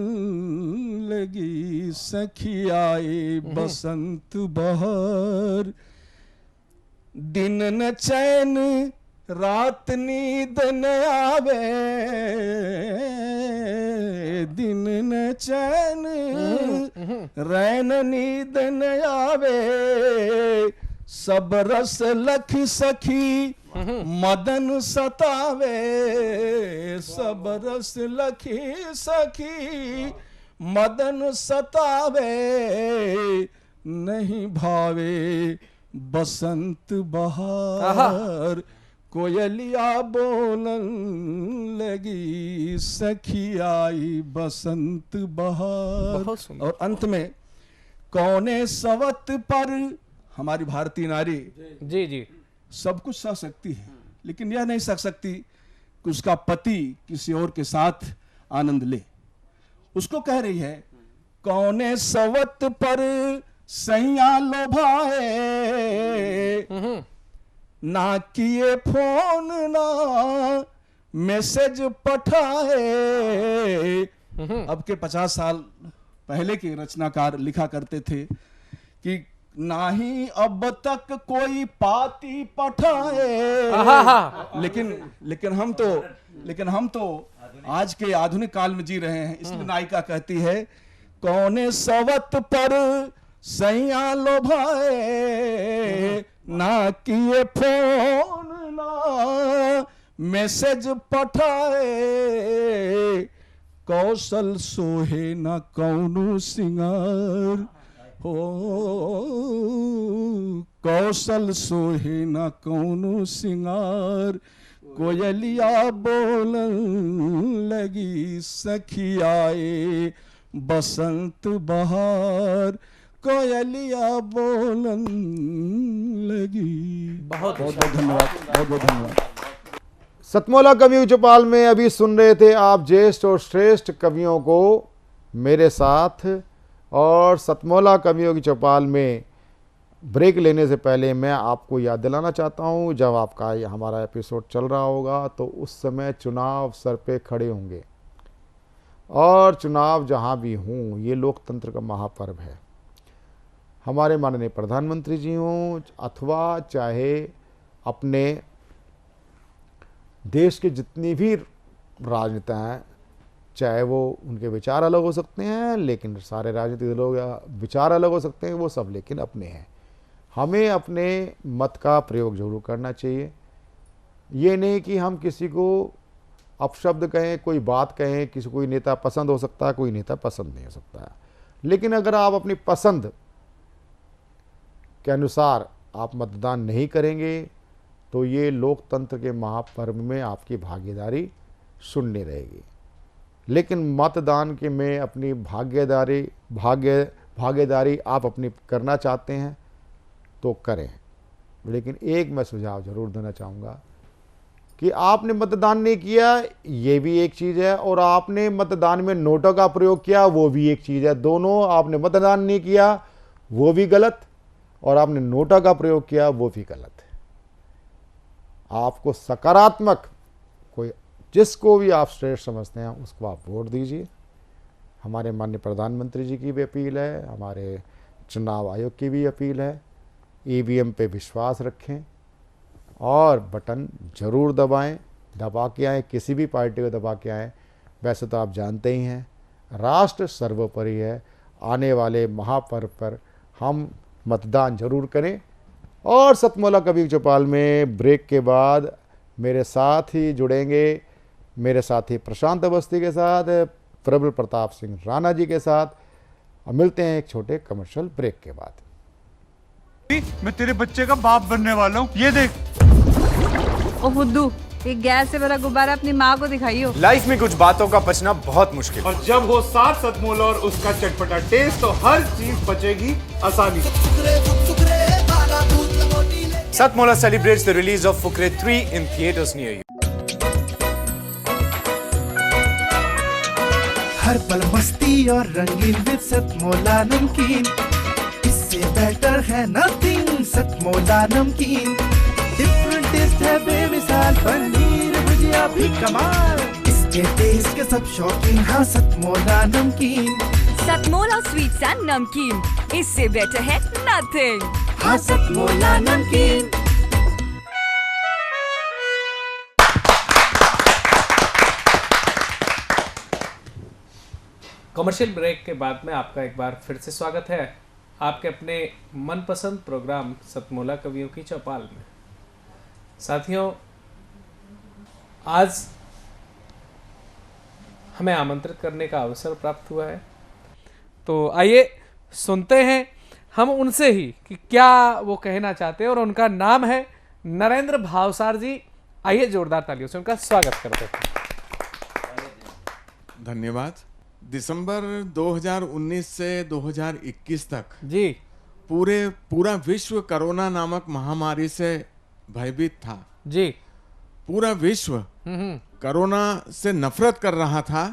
लगी सखी आए बसंत बहार। दिन न चैन रात नींद न आवे, दिन न चैन रैन नींद न आवे, सब रस लखी सखी मदन सतावे, सब रस लखी सखी मदन सतावे, नहीं भावे बसंत बहार, कोयलिया बोलन लगी सखी आई बसंत बहार। और अंत में कौने सवत पर हमारी भारतीय नारी जी जी सब कुछ सह सकती है, लेकिन यह नहीं सह सकती कि उसका पति किसी और के साथ आनंद ले। उसको कह रही है कौने सवत पर सैया लोभाए, ना किए फोन ना मैसेज पठाए। अब के 50 साल पहले के रचनाकार लिखा करते थे कि ना ही अब तक कोई पाती पठाए, लेकिन हम तो आज के आधुनिक काल में जी रहे हैं। इसलिए नायिका कहती है कौने सवत पर सैया लोभाए, ना किए फोन ना मैसेज पठाए, कौशल सोहे ना कौनो सिंगार, हो कौशल सोहे ना कौनो सिंगार, कोयलिया बोलन लगी सखी आए बसंत बहार, कोयलिया बोलन लगी। बहुत बहुत धन्यवाद, बहुत बहुत धन्यवाद। सतमोला कवियों चौपाल में अभी सुन रहे थे आप ज्येष्ठ और श्रेष्ठ कवियों को मेरे साथ। और सतमोला कवियों की चौपाल में ब्रेक लेने से पहले मैं आपको याद दिलाना चाहता हूं, जब आपका हमारा एपिसोड चल रहा होगा तो उस समय चुनाव सर पे खड़े होंगे, और चुनाव जहां भी हों ये लोकतंत्र का महापर्व है। हमारे माननीय प्रधानमंत्री जी हों अथवा चाहे अपने देश के जितनी भी राजनेता हैं, चाहे वो उनके विचार अलग हो सकते हैं, लेकिन सारे राजनीतिक दलों या विचार अलग हो सकते हैं वो सब, लेकिन अपने हैं। हमें अपने मत का प्रयोग जरूर करना चाहिए। ये नहीं कि हम किसी को अपशब्द कहें, कोई बात कहें, किसी कोई नेता पसंद हो सकता है, कोई नेता पसंद नहीं हो सकता है, लेकिन अगर आप अपनी पसंद के अनुसार आप मतदान नहीं करेंगे तो ये लोकतंत्र के महापर्व में आपकी भागीदारी शून्य रहेगी। लेकिन मतदान के में अपनी भागीदारी आप अपनी करना चाहते हैं तो करें। लेकिन एक मैं सुझाव जरूर देना चाहूँगा कि आपने मतदान नहीं किया, ये भी एक चीज़ है, और आपने मतदान में नोटों का प्रयोग किया, वो भी एक चीज़ है। दोनों, आपने मतदान नहीं किया वो भी गलत, और आपने नोटों का प्रयोग किया वो भी गलत है। आपको सकारात्मक कोई, जिसको भी आप श्रेष्ठ समझते हैं उसको आप वोट दीजिए। हमारे माननीय प्रधानमंत्री जी की भी अपील है, हमारे चुनाव आयोग की भी अपील है, ईवीएम पे विश्वास रखें और बटन जरूर दबाएं, दबा के आएँ, किसी भी पार्टी को दबा के आएँ। वैसे तो आप जानते ही हैं, राष्ट्र सर्वोपरि है। आने वाले महापर्व पर हम मतदान जरूर करें। और सतमोला कवि चौपाल में ब्रेक के बाद मेरे साथ ही जुड़ेंगे, मेरे साथी प्रशांत अवस्थी के साथ, प्रबल प्रताप सिंह राणा जी के साथ। मिलते हैं एक छोटे कमर्शियल ब्रेक के बाद। मैं तेरे बच्चे का बाप बनने वाला हूँ, ये देख। ओ फुद्दू, एक गैस से भरा गुब्बारा अपनी माँ को दिखाइयो। लाइफ में कुछ बातों का पचना बहुत मुश्किल, और जब हो साथ सतमोला और उसका चटपटा टेस्ट, तो हर चीज बचेगी आसानी से। Satmola celebrates the release of Fukre 3 in theaters near you. हर पल मस्ती और रंगीन विद सतमोला नमकीन, इससे बेटर है नथिंग। सतमोला नमकीन डिफरेंट टेस्ट है बेमिसाल, पनीर भुजिया भी कमाल, इसके टेस्ट के सब शौकीन। हाँ सतमोला नमकीन, सतमोला स्वीट्स एंड नमकीन, इससे बेटर है नथिंग। हाँ सतमोला नमकीन। कमर्शियल ब्रेक के बाद में आपका एक बार फिर से स्वागत है आपके अपने मनपसंद प्रोग्राम सतमोला कवियों की चौपाल में। साथियों, आज हमें आमंत्रित करने का अवसर प्राप्त हुआ है, तो आइए सुनते हैं हम उनसे ही कि क्या वो कहना चाहते हैं। और उनका नाम है नरेंद्र भावसार जी। आइए जोरदार तालियों से उनका स्वागत करते हैं। धन्यवाद। दिसंबर 2019 से 2021 तक जी पूरा विश्व कोरोना नामक महामारी से भयभीत था जी। पूरा विश्व कोरोना से नफरत कर रहा था,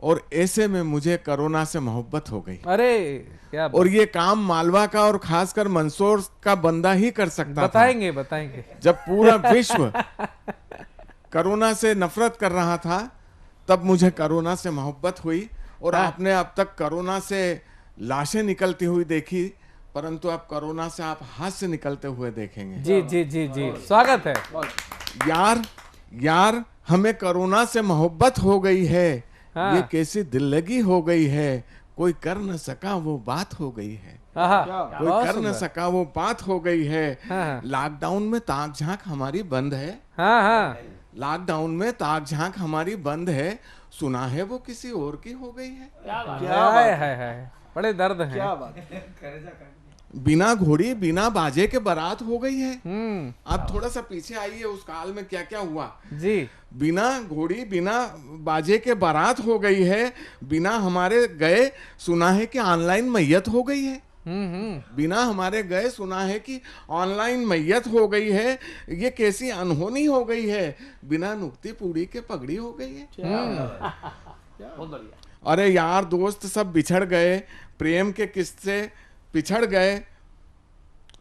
और ऐसे में मुझे कोरोना से मोहब्बत हो गई। अरे क्या और ये काम मालवा का और खासकर मंदसौर का बंदा ही कर सकता बताएंगे था। बताएंगे। जब पूरा विश्व कोरोना से नफरत कर रहा था, तब मुझे कोरोना से मोहब्बत हुई। और आपने अब तक कोरोना से लाशें निकलती हुई देखी, परंतु अब कोरोना से आप हाथ से निकलते हुए देखेंगे। जी जी जी जी, स्वागत है। यार हमें कोरोना से मोहब्बत हो गई है। हाँ। ये कैसी दिल लगी हो गई है, कोई कर न सका वो बात हो गई है। कोई कर न सका वो बात हो गई है। लॉकडाउन में ताक झांक हमारी बंद है। लॉकडाउन में ताक झांक हमारी बंद है, सुना है वो किसी और की हो गई है। क्या बड़े दर्द है। क्या बात है। बिना घोड़ी बिना बाजे के बारात हो गई है। आप थोड़ा सा पीछे आइए, उस काल में क्या क्या हुआ जी। बिना घोड़ी बिना बाजे के बारात हो गई है, बिना हमारे गए सुना है कि ऑनलाइन मैयत हो गई है। बिना हमारे गए सुना है कि ऑनलाइन मैयत हो गई है। ये कैसी अनहोनी हो गई है, बिना नुक्ती पूड़ी के पगड़ी हो गई है। अरे यार दोस्त सब बिछड़ गए, प्रेम के किस्से पिछड़ गए,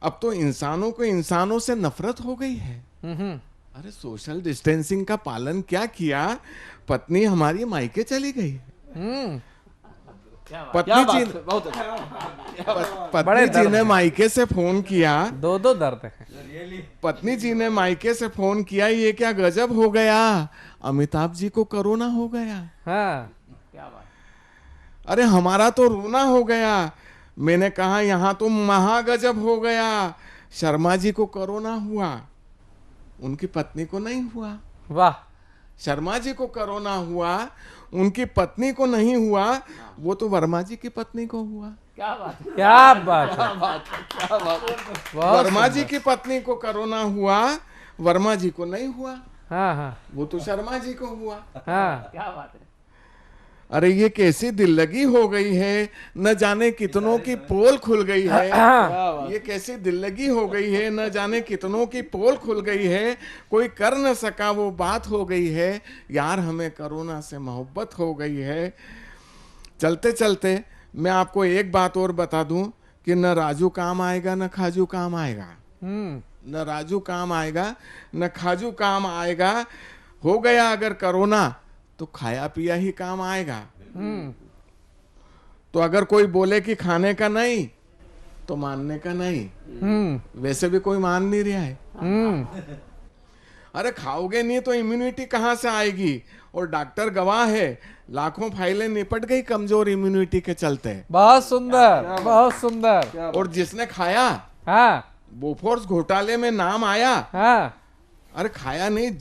अब तो इंसानों को इंसानों से नफरत हो गई है। अरे सोशल डिस्टेंसिंग का पालन क्या किया, पत्नी हमारी मायके चली गई। पत्नी जी ने मायके से फोन किया। दो दर्द है। पत्नी जी ने मायके से फोन किया, ये क्या गजब हो गया, अमिताभ जी को कोरोना हो गया। अरे हमारा तो रोना हो गया। मैंने कहा यहाँ तो महागजब हो गया, शर्मा जी को कोरोना हुआ, उनकी पत्नी को नहीं हुआ। वाह। शर्मा जी को कोरोना हुआ, उनकी पत्नी को नहीं हुआ, वो तो वर्मा जी की पत्नी को हुआ। क्या बात है। क्या बात है। वर्मा जी की पत्नी को कोरोना हुआ, वर्मा जी को नहीं हुआ। हाँ। वो तो शर्मा जी को हुआ। क्या बात है। अरे ये कैसी दिल लगी हो गई है, न जाने कितनों की पोल खुल गई है। ये कैसी दिल लगी हो गई है, न जाने कितनों की पोल खुल गई है। कोई कर न सका वो बात हो गई है, यार हमें कोरोना से मोहब्बत हो गई है। चलते चलते मैं आपको एक बात और बता दूं कि न राजू काम आएगा न खाजू काम आएगा। न राजू काम आएगा न खाजू काम आएगा। हो गया अगर कोरोना तो खाया पिया ही काम आएगा। तो अगर कोई बोले कि खाने का नहीं तो मानने का नहीं। वैसे भी कोई मान नहीं रहा है। अरे खाओगे नहीं तो इम्यूनिटी कहां से आएगी? और डॉक्टर गवाह है, लाखों फाइलें निपट गई कमजोर इम्यूनिटी के चलते। बहुत सुंदर, बहुत सुंदर। और जिसने खाया, हाँ, बोफोर्स घोटाले में नाम आया। हाँ, अरे खाया नहीं,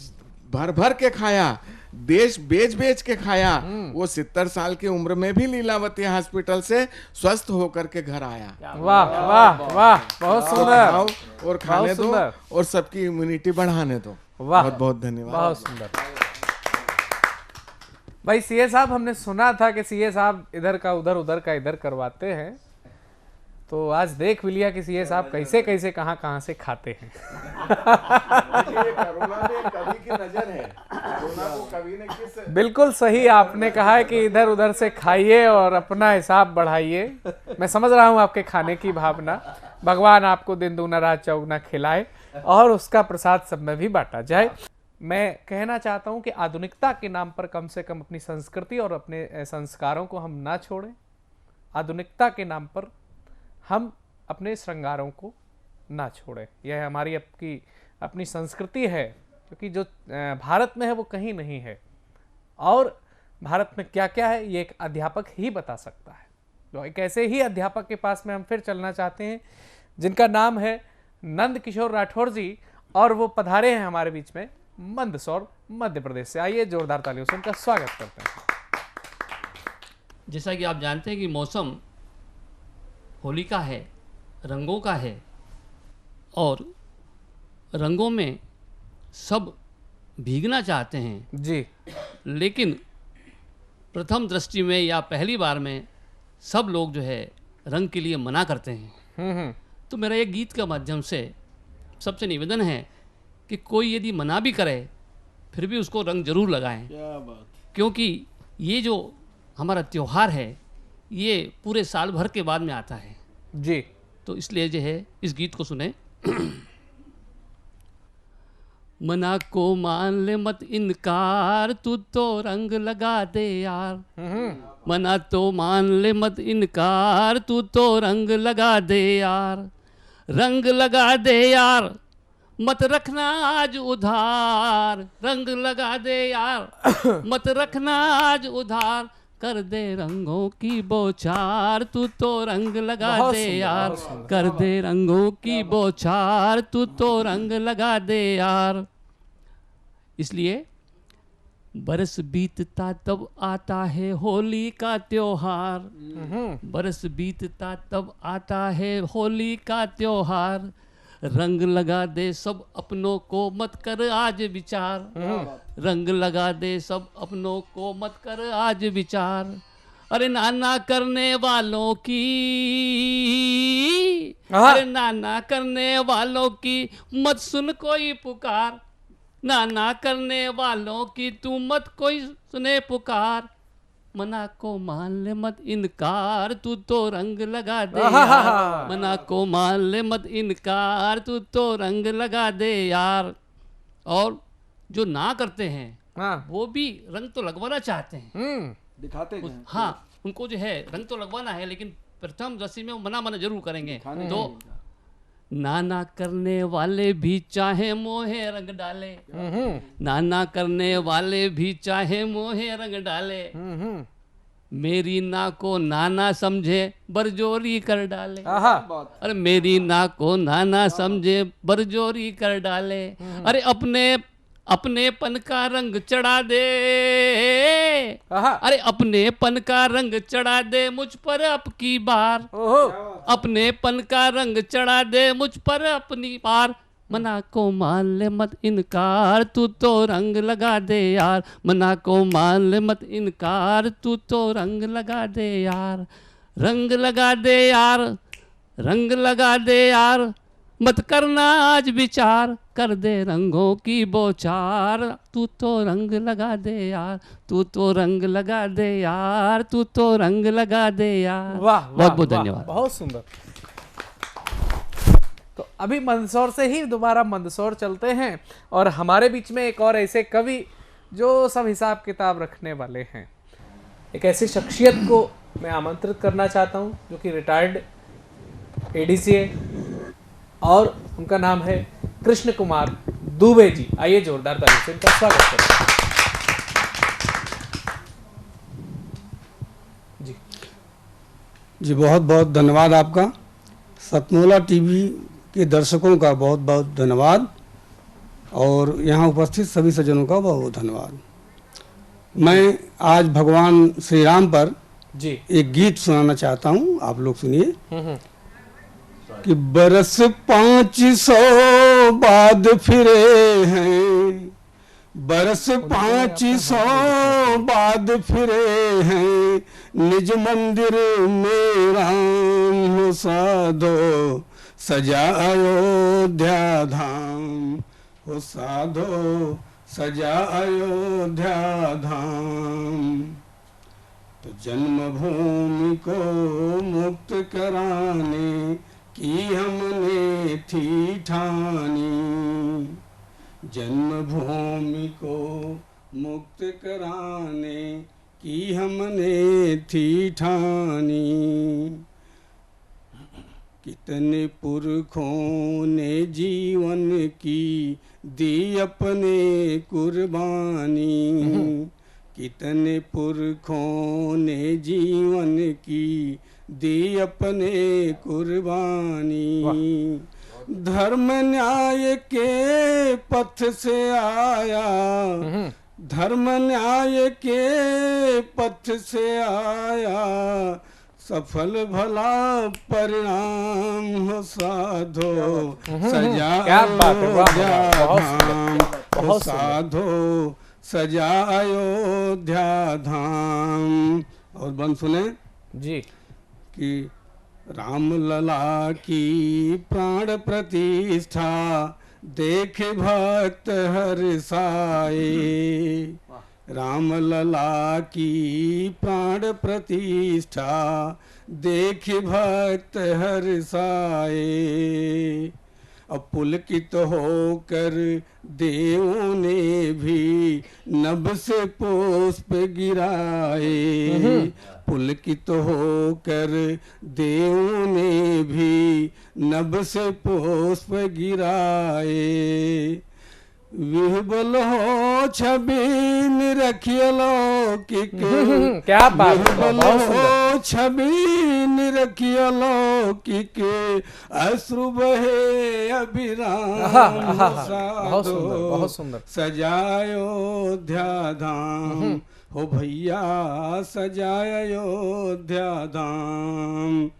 भर भर के खाया, देश बेच बेच के खाया। वो 70 साल की उम्र में भी लीलावती हॉस्पिटल से स्वस्थ होकर के घर आया। वाह वाह वाह, बहुत सुंदर। और खाने दो और सबकी इम्यूनिटी बढ़ाने दो। बहुत बहुत धन्यवाद। बहुत सुंदर। भाई सीए साहब, हमने सुना था कि सीए साहब इधर का उधर, उधर का इधर करवाते हैं, तो आज देख भी लिया कि सीए साहब कैसे कैसे कहाँ से खाते हैं। कोरोना में कवि की नजर है। कोरोना को कवि ने किस बिल्कुल सही आपने कहा है कि इधर उधर से खाइए और अपना हिसाब बढ़ाइए। मैं समझ रहा हूँ आपके खाने की भावना। भगवान आपको दिन दूना रात चौगुना खिलाए और उसका प्रसाद सब में भी बांटा जाए। मैं कहना चाहता हूँ कि आधुनिकता के नाम पर कम से कम अपनी संस्कृति और अपने संस्कारों को हम ना छोड़ें। आधुनिकता के नाम पर हम अपने श्रृंगारों को ना छोड़ें। यह हमारी अपनी संस्कृति है, क्योंकि जो भारत में है वो कहीं नहीं है। और भारत में क्या क्या है ये एक अध्यापक ही बता सकता है। तो एक ऐसे ही अध्यापक के पास में हम फिर चलना चाहते हैं, जिनका नाम है नंद किशोर राठौर जी, और वो पधारे हैं हमारे बीच में मंदसौर मध्य प्रदेश से। आइए जोरदार तालियों से उनका स्वागत करते हैं। जैसा कि आप जानते हैं कि मौसम होली का है, रंगों का है, और रंगों में सब भीगना चाहते हैं जी, लेकिन प्रथम दृष्टि में या पहली बार में सब लोग जो है रंग के लिए मना करते हैं। तो मेरा एक गीत के माध्यम से सबसे निवेदन है कि कोई यदि मना भी करे फिर भी उसको रंग जरूर लगाएं। क्या बात। क्योंकि ये जो हमारा त्योहार है ये पूरे साल भर के बाद में आता है जी। तो इसलिए जो है इस गीत को सुने। मना को मान ले मत इनकार, तू तो रंग लगा दे यार। मना तो मान ले मत इनकार, तू तो रंग लगा दे यार। रंग लगा दे यार, मत रखना आज उधार। रंग लगा दे यार, मत रखना आज उधार। कर दे रंगों की बौछार, तू तो रंग लगा दे यार। कर दे रंगों की बौछार, तू तो रंग लगा दे यार। इसलिए बरस बीतता तब आता है होली का त्योहार। बरस बीतता तब आता है होली का त्योहार। रंग लगा दे सब अपनों को, मत कर आज विचार। रंग लगा दे सब अपनों को, मत कर आज विचार। अरे नाना करने वालों की, अरे नाना करने वालों की मत सुन कोई पुकार। नाना करने वालों की तू मत कोई सुने पुकार। मना को मान ले मत इनकार, तू तो रंग लगा दे यार। मना को मान ले मत इनकार, तू तो रंग लगा दे यार। और जो ना करते हैं वो भी रंग तो लगवाना चाहते हैं, दिखाते हैं। हाँ, उनको जो है रंग तो लगवाना है, लेकिन प्रथम दृष्टि में वो मना जरूर करेंगे। तो नाना करने वाले भी चाहे मोहे रंग डाले। नाना करने वाले भी चाहे मोहे रंग डाले। मेरी ना को नाना समझे बरजोरी कर डाले। अरे मेरी ना को नाना समझे बरजोरी कर डाले। अरे अपनेपन का रंग चढ़ा दे। अरे अपनेपन का रंग चढ़ा दे मुझ पर अब की बार। अपनेपन का रंग चढ़ा दे मुझ पर अपनी बार। मना को मान ले मत इनकार, तू तो रंग लगा दे यार। मना को मान ले मत इनकार, तू तो रंग लगा दे यार। रंग लगा दे यार, रंग लगा दे यार, मत करना आज विचार, कर दे रंगों की बौछार। तू तो रंग लगा दे यार, तू तो रंग लगा दे यार, तू तो रंग लगा दे यार। वाह, बहुत बहुत धन्यवाद। बहुत सुंदर। तो अभी मंदसौर से ही दोबारा मंदसौर चलते हैं और हमारे बीच में एक और ऐसे कवि जो सब हिसाब किताब रखने वाले हैं। एक ऐसी शख्सियत को मैं आमंत्रित करना चाहता हूं जो कि रिटायर्ड एडीसी है और उनका नाम है कृष्ण कुमार दुबे जी। आइए जोरदार ताली से इनका स्वागत करें। जी बहुत बहुत धन्यवाद आपका। सतमोला टीवी के दर्शकों का बहुत बहुत धन्यवाद और यहाँ उपस्थित सभी सज्जनों का बहुत बहुत धन्यवाद। मैं आज भगवान श्री राम पर जी एक गीत सुनाना चाहता हूँ, आप लोग सुनिए। कि बरस 500 बाद फिरे हैं, बरस 500 बाद फिरे हैं, निज मंदिर में राम हो साधो, सजा अयोध्या धाम हो साधो, सजा अयोध्या धाम। तो जन्मभूमि को मुक्त कराने की हमने थी ठानी, जन्मभूमि को मुक्त कराने की हमने थी ठानी। कितने पुरखों ने जीवन की दी अपने कुर्बानी, कितने पुरखों ने जीवन की दी अपने कुर्बानी। धर्म न्याय के पथ से आया, धर्म न्याय के पथ से आया, सफल भला परिणाम हो साधो, सजा अयोध्या धाम हो साधो, सजा अयोध्या धाम। और बन सुने जी कि राम लला की प्राण प्रतिष्ठा देख भक्त हर्षाए, राम लला की प्राण प्रतिष्ठा देख भक्त हर्षाए। अब पुलकित होकर देवों ने भी नभ से पुष्प गिराए, पुलकित होकर देवों ने भी नभ से पुष्प गिराए। विह्वल हो छवि निरखिय लौकिक, क्या बात है, विह्वल हो छवि निरखिय लौकिक, अश्रु बहे अभिराम बहुत सुंदर, बहुत सुंदर। सजायोध्या धाम हो भैया, सजायोध्या धाम।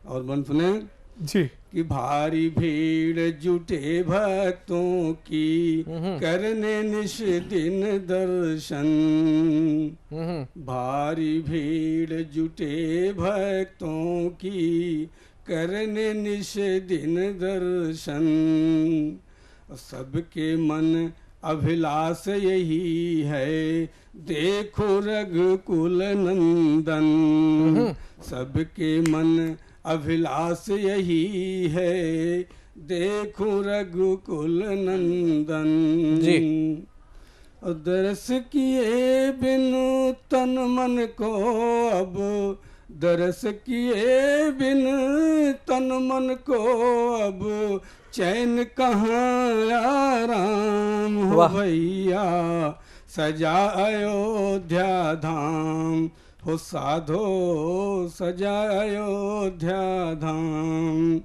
और बन सुने जी कि भारी भीड़ जुटे भक्तों की करने निश दिन दर्शन, भारी भीड़ जुटे भक्तों की करने निश दिन दर्शन। सबके मन अभिलाष यही है, देखो रघुकुल नंदन, सबके मन अभिलाष यही है, देखो रघुकुल नंदन जी। दरस किए बिनु तन मन को अब, दरस किए बिन तन मन को अब, चैन कहाँ आराम हो भैया, सजा अयोध्या धाम हो साधो, सजा अयोध्या धाम।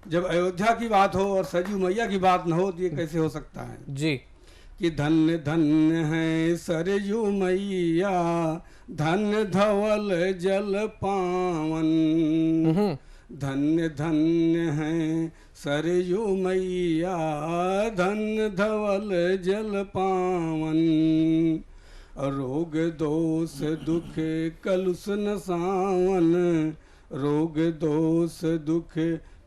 जब अयोध्या की बात हो और सरयू मैया की बात न हो तो ये कैसे हो सकता है जी। कि धन्य धन्य है सरयू मैया, धन्य धवल जल पावन, धन्य धन्य है सरयू मैया धन धवल जल पावन, रोग दोष दुख कलुष न सावन, रोग दोष दुख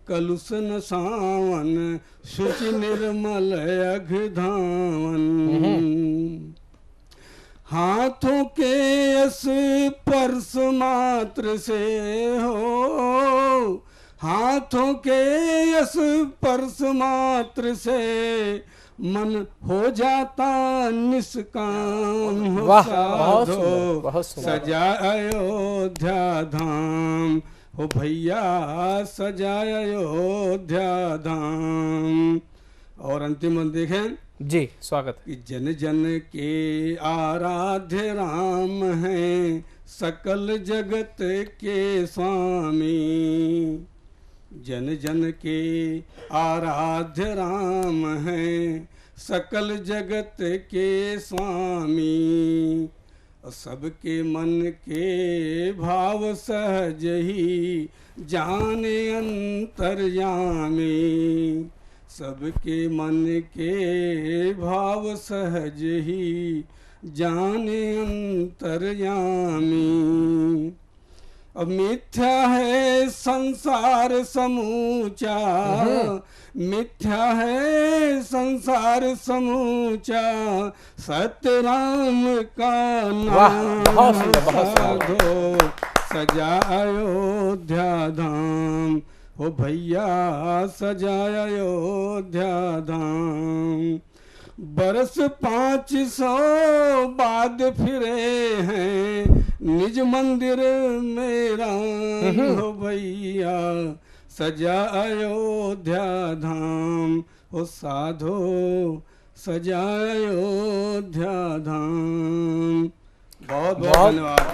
कलुष न सावन, शुचि निर्मल अघ धावन। हाथों के स्पर्श मात्र से हो, हाथों के स्पर्श मात्र से मन हो जाता निष्काम हो। साधो सजा अयोध्या धाम, हो भैया सजा अयोध्या धाम। और अंतिम देखें जी, स्वागत कि जन जन के आराध्य राम हैं, सकल जगत के स्वामी। जन जन के आराध्य राम हैं, सकल जगत के स्वामी। सबके मन के भाव सहज ही जाने अंतर्यामी, सबके मन के भाव सहज ही जाने अंतर्यामी। अब मिथ्या है संसार समूचा, मिथ्या है संसार समूचा, सत्य राम का नाम। साधो सजा अयोध्या धाम, हो भैया सजा अयोध्या धाम। बरस 500 बाद फिरे हैं निज मंदिर मेरा, हो भैया सजा अयोध्या धाम। हो साधो सजा अयोध्या धाम। बहुत बहुत धन्यवाद।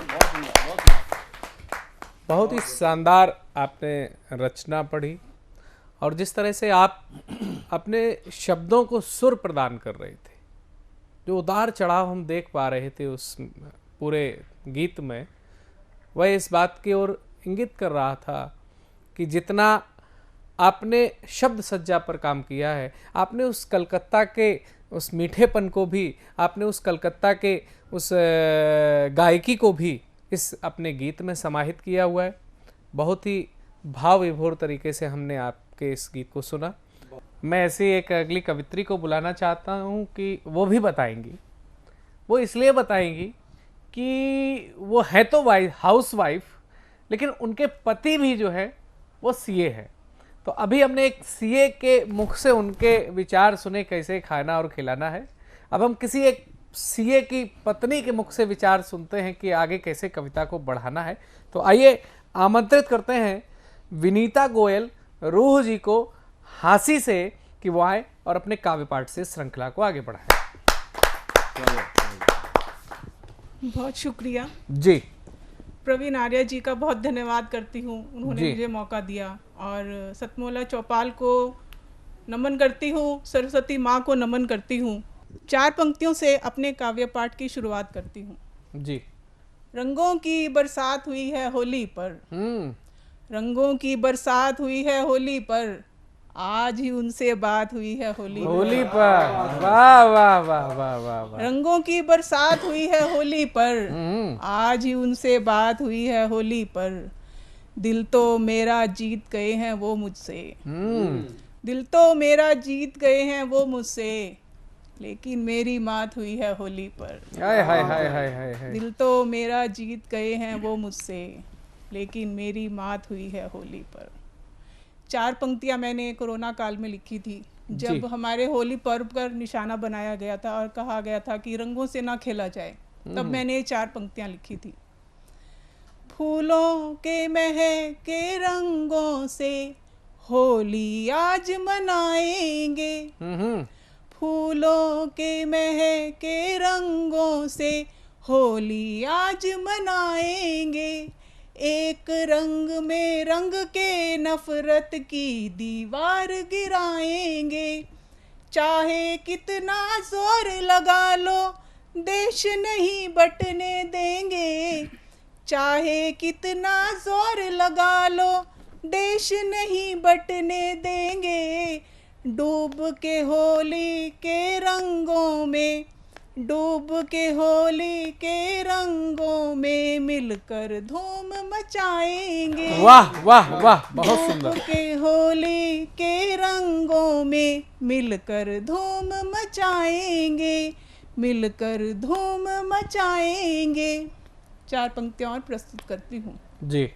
बहुत ही शानदार आपने रचना पढ़ी, और जिस तरह से आप अपने शब्दों को सुर प्रदान कर रहे थे, जो उतार चढ़ाव हम देख पा रहे थे उस पूरे गीत में, वह इस बात की ओर इंगित कर रहा था कि जितना आपने शब्द सज्जा पर काम किया है, आपने उस कलकत्ता के उस मीठेपन को भी, आपने उस कलकत्ता के उस गायकी को भी इस अपने गीत में समाहित किया हुआ है। बहुत ही भाव विभोर तरीके से हमने आपके इस गीत को सुना। मैं ऐसी एक अगली कवित्री को बुलाना चाहता हूँ कि वो भी बताएंगी। वो इसलिए बताएंगी कि वो है तो हाउस वाइफ, लेकिन उनके पति भी जो है वो सीए है। तो अभी हमने एक सीए के मुख से उनके विचार सुने कैसे खाना और खिलाना है। अब हम किसी एक सीए की पत्नी के मुख से विचार सुनते हैं कि आगे कैसे कविता को बढ़ाना है। तो आइए आमंत्रित करते हैं विनीता गोयल रूह जी को हांसी से कि वो आए और अपने काव्य पाठ से श्रृंखला को आगे बढ़ाएं। बहुत शुक्रिया जी। प्रवीण आर्या जी का बहुत धन्यवाद करती हूँ, उन्होंने जी। मुझे मौका दिया। और सतमोला चौपाल को नमन करती हूँ, सरस्वती माँ को नमन करती हूँ। 4 पंक्तियों से अपने काव्य पाठ की शुरुआत करती हूँ। जी। रंगों की बरसात हुई है होली पर, रंगों की बरसात हुई है होली पर, आज ही उनसे बात हुई है होली पर। वाह वाह वाह वाह वाह। रंगों की बरसात हुई है होली पर, आज ही उनसे बात हुई है होली पर। दिल तो मेरा जीत गए हैं वो मुझसे, दिल तो मेरा जीत गए हैं वो मुझसे, लेकिन मेरी मात हुई है होली पर। हाय हाय हाय हाय हाय। दिल तो मेरा जीत गए हैं वो मुझसे, लेकिन मेरी मात हुई है होली पर। 4 पंक्तियां मैंने कोरोना काल में लिखी थी, जब हमारे होली पर्व पर निशाना बनाया गया था और कहा गया था कि रंगों से ना खेला जाए, तब मैंने ये 4 पंक्तियां लिखी थी। फूलों के महके रंगों से होली आज मनाएंगे, फूलों के महके रंगों से होली आज मनाएंगे। एक रंग में रंग के नफरत की दीवार गिराएंगे। चाहे कितना जोर लगा लो देश नहीं बटने देंगे, चाहे कितना जोर लगा लो देश नहीं बटने देंगे, डूब के होली के रंगों में, डूब के होली के रंगों में मिलकर धूम मचाएंगे। वाह वाह वाह, बहुत सुंदर। डूब के होली के रंगों में मिलकर धूम मचाएंगे, मिलकर धूम मचाएंगे। 4 पंक्तियां और प्रस्तुत करती हूँ जी।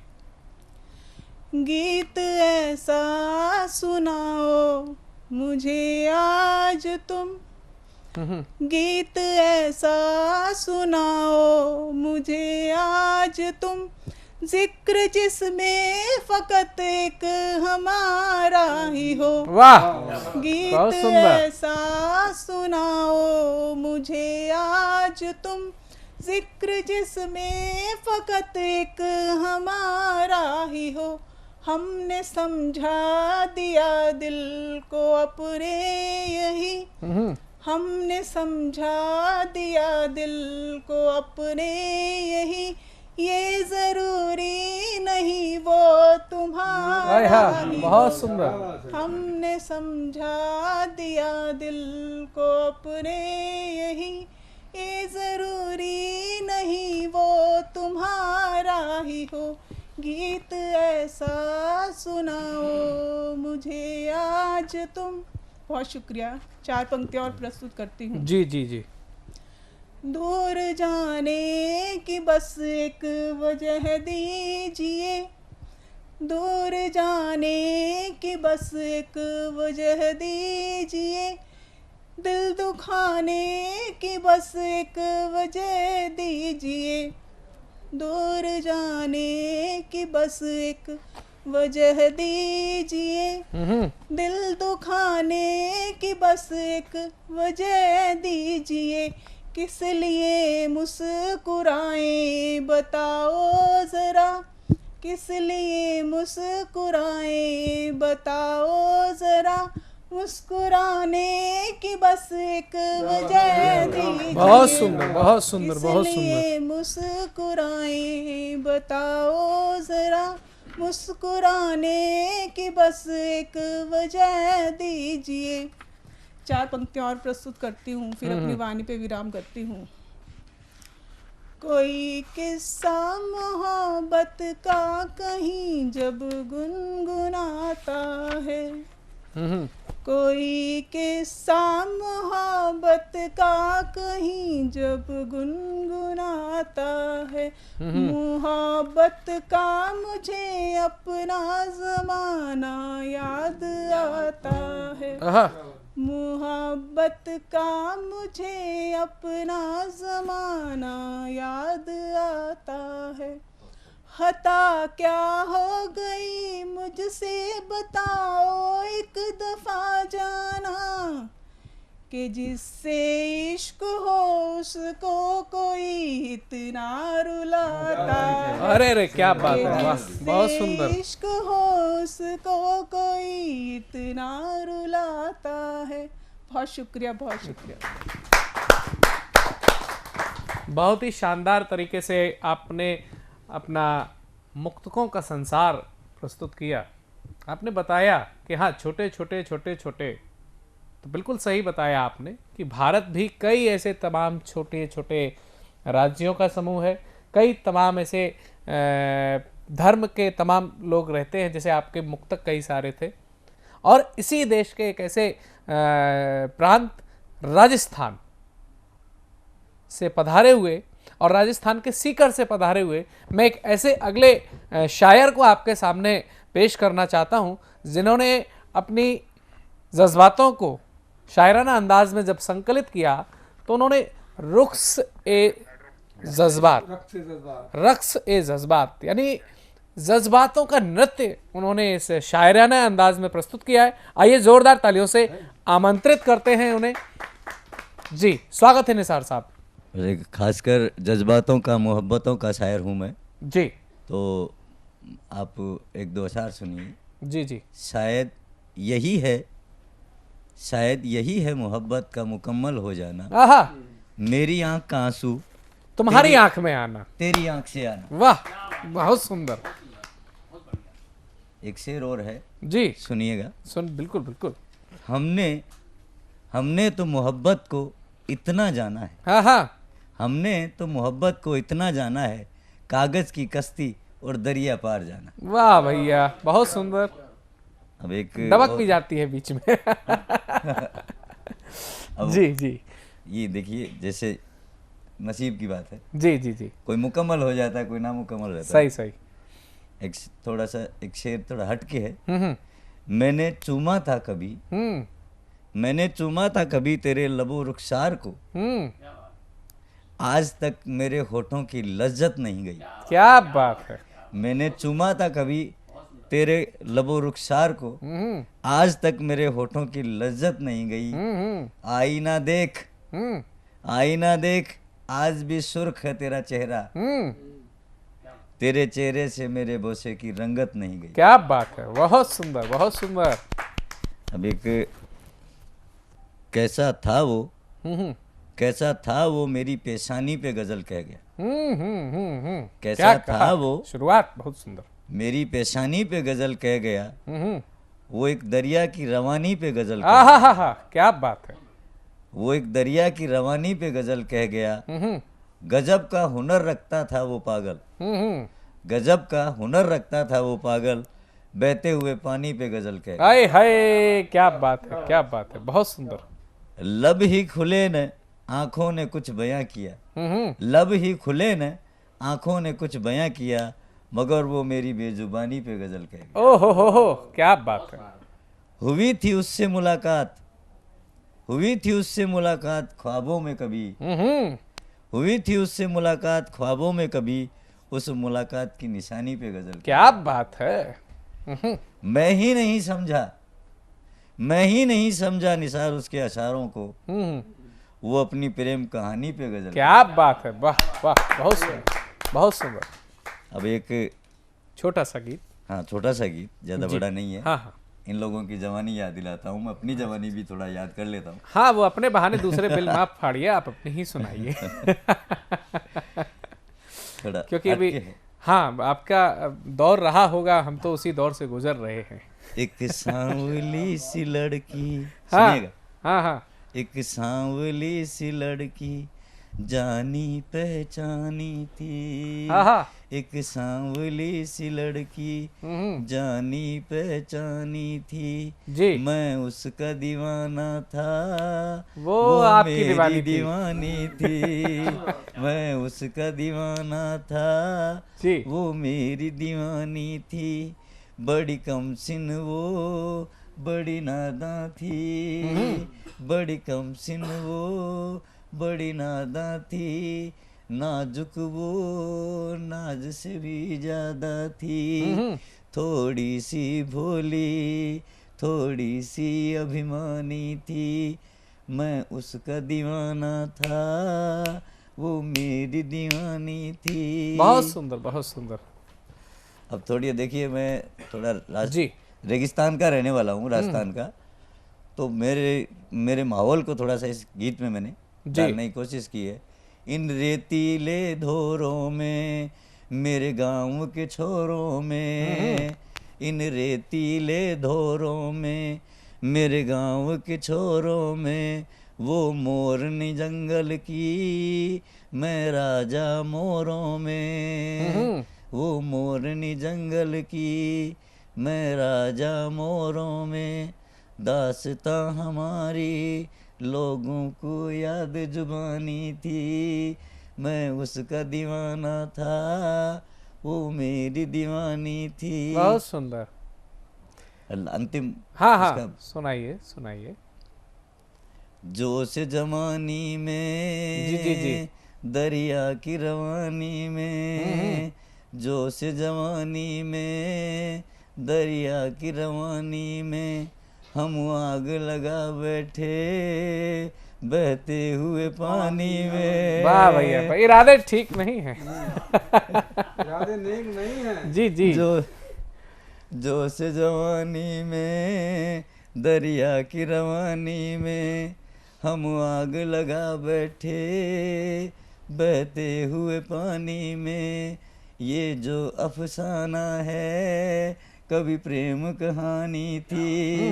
गीत ऐसा सुनाओ मुझे आज तुम, गीत ऐसा सुनाओ मुझे आज तुम, जिक्र जिसमें फकत एक हमारा ही हो। वाह, गीत बहुत सुंदर। ऐसा सुनाओ मुझे आज तुम, जिक्र जिसमें फकत एक हमारा ही हो। हमने समझा दिया दिल को अपने यही, हमने समझा दिया दिल को अपने यही, ये जरूरी नहीं वो तुम्हारा ही हो। बहुत सुंदर। हमने समझा दिया दिल को अपने यही, ये जरूरी नहीं वो तुम्हारा ही हो। गीत ऐसा सुनाओ मुझे आज तुम। बहुत शुक्रिया। 4 पंक्तियां और प्रस्तुत करती हूँ जी जी जी। दूर जाने की बस एक वजह दीजिए, दूर जाने की बस एक वजह दीजिए, दिल दुखाने की बस एक वजह दीजिए, दूर जाने की बस एक वजह दीजिए, दिल दुखाने की बस एक वजह दीजिए। किस लिए मुस्कुराएं बताओ जरा, किस लिए मुस्कुराएं बताओ जरा, मुस्कुराने की बस एक वजह दीजिए। बहुत सुंदर, बहुत सुंदर, बहुत सुंदर। इसलिए मुस्कुराएं बताओ जरा, मुस्कुराने की बस एक वजह दीजिए। 4 पंक्तियां और प्रस्तुत करती हूँ, फिर अपनी वाणी पे विराम करती हूँ। कोई किस्सा मोहब्बत का कहीं जब गुनगुनाता है, कोई किस्सा मोहब्बत का कहीं जब गुनगुनाता है, मोहब्बत का मुझे अपना ज़माना याद आता है, मोहब्बत का मुझे अपना ज़माना याद आता है। खता क्या हो गई मुझसे बताओ एक दफा जाना, कि जिससे इश्क हो उसको कोई इतना रुलाता है। अरे रे क्या बात है, वाह, बहुत सुंदर। इश्क हो उसको कोई इतना रुलाता है। बहुत शुक्रिया, बहुत शुक्रिया। बहुत ही शानदार तरीके से आपने अपना मुक्तकों का संसार प्रस्तुत किया। आपने बताया कि हाँ, छोटे छोटे छोटे छोटे, तो बिल्कुल सही बताया आपने कि भारत भी कई ऐसे तमाम छोटे छोटे राज्यों का समूह है, कई तमाम ऐसे धर्म के तमाम लोग रहते हैं, जैसे आपके मुक्तक कई सारे थे। और इसी देश के एक ऐसे प्रांत राजस्थान से पधारे हुए और राजस्थान के सीकर से पधारे हुए मैं एक ऐसे अगले शायर को आपके सामने पेश करना चाहता हूं, जिन्होंने अपनी जज्बातों को शायराना अंदाज में जब संकलित किया तो उन्होंने रक्स ए जज्बात यानी जज्बातों का नृत्य उन्होंने इस शायराना अंदाज में प्रस्तुत किया है। आइए जोरदार तालियों से आमंत्रित करते हैं उन्हें। जी, स्वागत है निसार साहब। खासकर जज्बातों का, मोहब्बतों का शायर हूँ मैं जी, तो आप 1-2 अशार सुनिए। जी जी। शायद यही है मोहब्बत का मुकम्मल हो जाना, आहा, मेरी आंख का आंसू तुम्हारी आंख में आना, तेरी आंख से आना। वाह, बहुत सुंदर। एक शेर और है जी, सुनिएगा। बिल्कुल बिल्कुल। हमने तो मोहब्बत को इतना जाना है। हाँ हाँ, हमने तो मोहब्बत को इतना जाना है, कागज की कश्ती और दरिया पार जाना। वाह भैया, बहुत सुंदर। अब एक दबक भी जाती है बीच में। जी जी, ये देखिए जैसे नसीब की बात है। जी जी जी, कोई मुकम्मल हो जाता है, कोई नामुकम्मल रहता सही है। सही। एक थोड़ा सा एक शेर थोड़ा हटके है। मैंने चूमा था कभी, मैंने चूमा था कभी तेरे लबो रुखसार को, आज तक मेरे होठों की लज्जत नहीं गई। क्या बात है। मैंने चूमा था कभी तेरे लबो रुखसार को, आज तक मेरे होठों की लज्जत नहीं गई। आईना देख, आईना देख, आज भी सुर्ख है तेरा चेहरा, तेरे चेहरे से मेरे बोसे की रंगत नहीं गई। क्या बात है, बहुत सुंदर बहुत सुंदर। अब एक कैसा था वो, कैसा था वो मेरी पेशानी पे गजल कह गया। कैसा था वो, शुरुआत बहुत सुंदर। मेरी पेशानी पे गजल कह गया, वो एक दरिया की रवानी पे गजल कह गया। क्या बात है। वो एक दरिया की रवानी पे गजल कह गया। गजब का हुनर रखता था वो पागल, गजब का हुनर रखता था वो पागल, बहते हुए पानी पे गजल कह गया। हाय हाय, क्या बात है, क्या बात है, बहुत सुंदर। लब ही खुले न आंखों ने कुछ बयां किया, लब ही खुले न आंखों ने कुछ बयां किया, मगर वो मेरी बेजुबानी पे गजल कह गया। ओ हो, क्या बात है। हुई थी उससे मुलाकात, हुई थी उससे मुलाकात ख्वाबों में कभी, हुई थी उससे मुलाकात ख्वाबों में कभी, उस मुलाकात की निशानी पे गजल। क्या बात है। मैं ही नहीं समझा, मैं ही नहीं समझा निसार उसके अशारों को, वो अपनी प्रेम कहानी पे गजल। क्या बात है, वाह वाह, बहुत सुंदर बहुत सुंदर। अब एक छोटा सा गीत। हाँ, छोटा सा गीत, ज्यादा बड़ा नहीं है। हाँ हाँ, इन लोगों की जवानी याद दिलाता हूँ, मैं अपनी जवानी भी थोड़ा याद कर लेता हूँ। हाँ, वो अपने बहाने दूसरे बिल माफ फाड़िए, आप अपने ही सुनाइए। क्योंकि अभी हाँ, आपका दौर रहा होगा, हम तो उसी दौर से गुजर रहे हैं। एक सांवली सी लड़की, हाँ, सुनिएगा। हाँ हाँ, एक सांवली सी लड़की जानी पहचानी थी, एक सांवली सी लड़की जानी पहचानी थी जी, मैं उसका दीवाना था, वो आपकी दीवानी थी। मैं उसका दीवाना था जी, वो मेरी दीवानी थी, बड़ी कमसिन वो बड़ी नादां थी, बड़ी कमसिन वो बड़ी नादां थी, नाजुक वो नाज से भी ज्यादा थी, थोड़ी सी भोली थोड़ी सी अभिमानी थी, मैं उसका दीवाना था वो मेरी दीवानी थी। बहुत सुंदर बहुत सुंदर। अब थोड़ी देखिए, मैं थोड़ा रेगिस्तान का रहने वाला हूँ, राजस्थान का, तो मेरे माहौल को थोड़ा सा इस गीत में मैंने डालने की कोशिश की है। इन रेतीले धोरों में मेरे गांव के छोरों में, इन रेतीले धोरों में मेरे गांव के छोरों में, वो मोरनी जंगल की मैं राजा मोरों में, वो मोरनी जंगल की मैं राजा मोरों में, दास्तां हमारी लोगों को याद जुबानी थी, मैं उसका दीवाना था वो मेरी दीवानी थी। बहुत सुंदर। अंतिम हाँ, सुनाइए सुनाइए। जोश जवानी में जी, दरिया की रवानी में, जोश जवानी में दरिया की रवानी में, हम आग लगा बैठे बहते हुए पानी में। वाह भैया, इरादे ठीक नहीं है। इरादे नेक नहीं है। जी जी, जोश जवानी में दरिया की रवानी में, हम आग लगा बैठे बहते हुए पानी में, ये जो अफसाना है कभी प्रेम कहानी थी,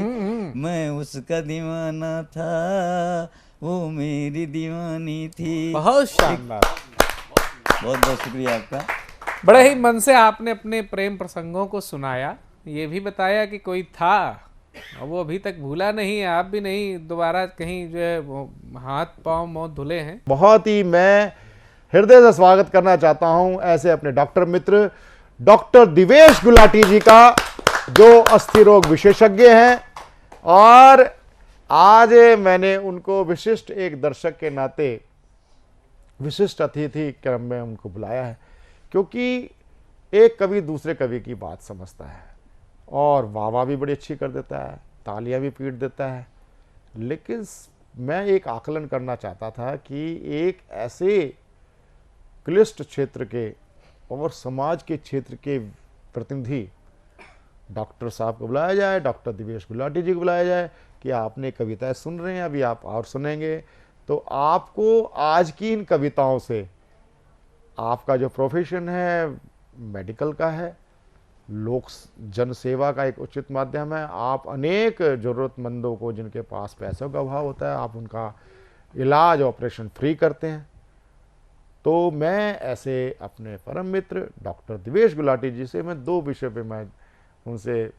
मैं उसका दीवाना था, वो मेरी दीवानी थी। बहुत शानदार, बहुत बहुत शुक्रिया आपका। बड़े ही मन से आपने अपने प्रेम प्रसंगों को सुनाया, ये भी बताया कि कोई था और वो अभी तक भूला नहीं है, आप भी नहीं दोबारा कहीं जो है वो हाथ पांव मुंह धुले हैं। बहुत ही मैं हृदय से स्वागत करना चाहता हूं ऐसे अपने डॉक्टर मित्र डॉक्टर दिवेश गुलाटी जी का, जो अस्थि रोग विशेषज्ञ हैं, और आज मैंने उनको विशिष्ट एक दर्शक के नाते विशिष्ट अतिथि क्रम में उनको बुलाया है, क्योंकि एक कवि दूसरे कवि की बात समझता है और वाह भी बड़ी अच्छी कर देता है, तालियां भी पीट देता है। लेकिन मैं एक आकलन करना चाहता था कि एक ऐसे क्लिष्ट क्षेत्र के और समाज के क्षेत्र के प्रतिनिधि डॉक्टर साहब को बुलाया जाए, डॉक्टर दिवेश गुलाटी जी को बुलाया जाए कि आपने कविताएं सुन रहे हैं, अभी आप और सुनेंगे, तो आपको आज की इन कविताओं से, आपका जो प्रोफेशन है मेडिकल का है, लोक जन सेवा का एक उचित माध्यम है, आप अनेक ज़रूरतमंदों को जिनके पास पैसों का अभाव होता है, आप उनका इलाज ऑपरेशन फ्री करते हैं। तो मैं ऐसे अपने परम मित्र डॉक्टर दिवेश गुलाटी जी से मैं दो विषय पे मैं उनसे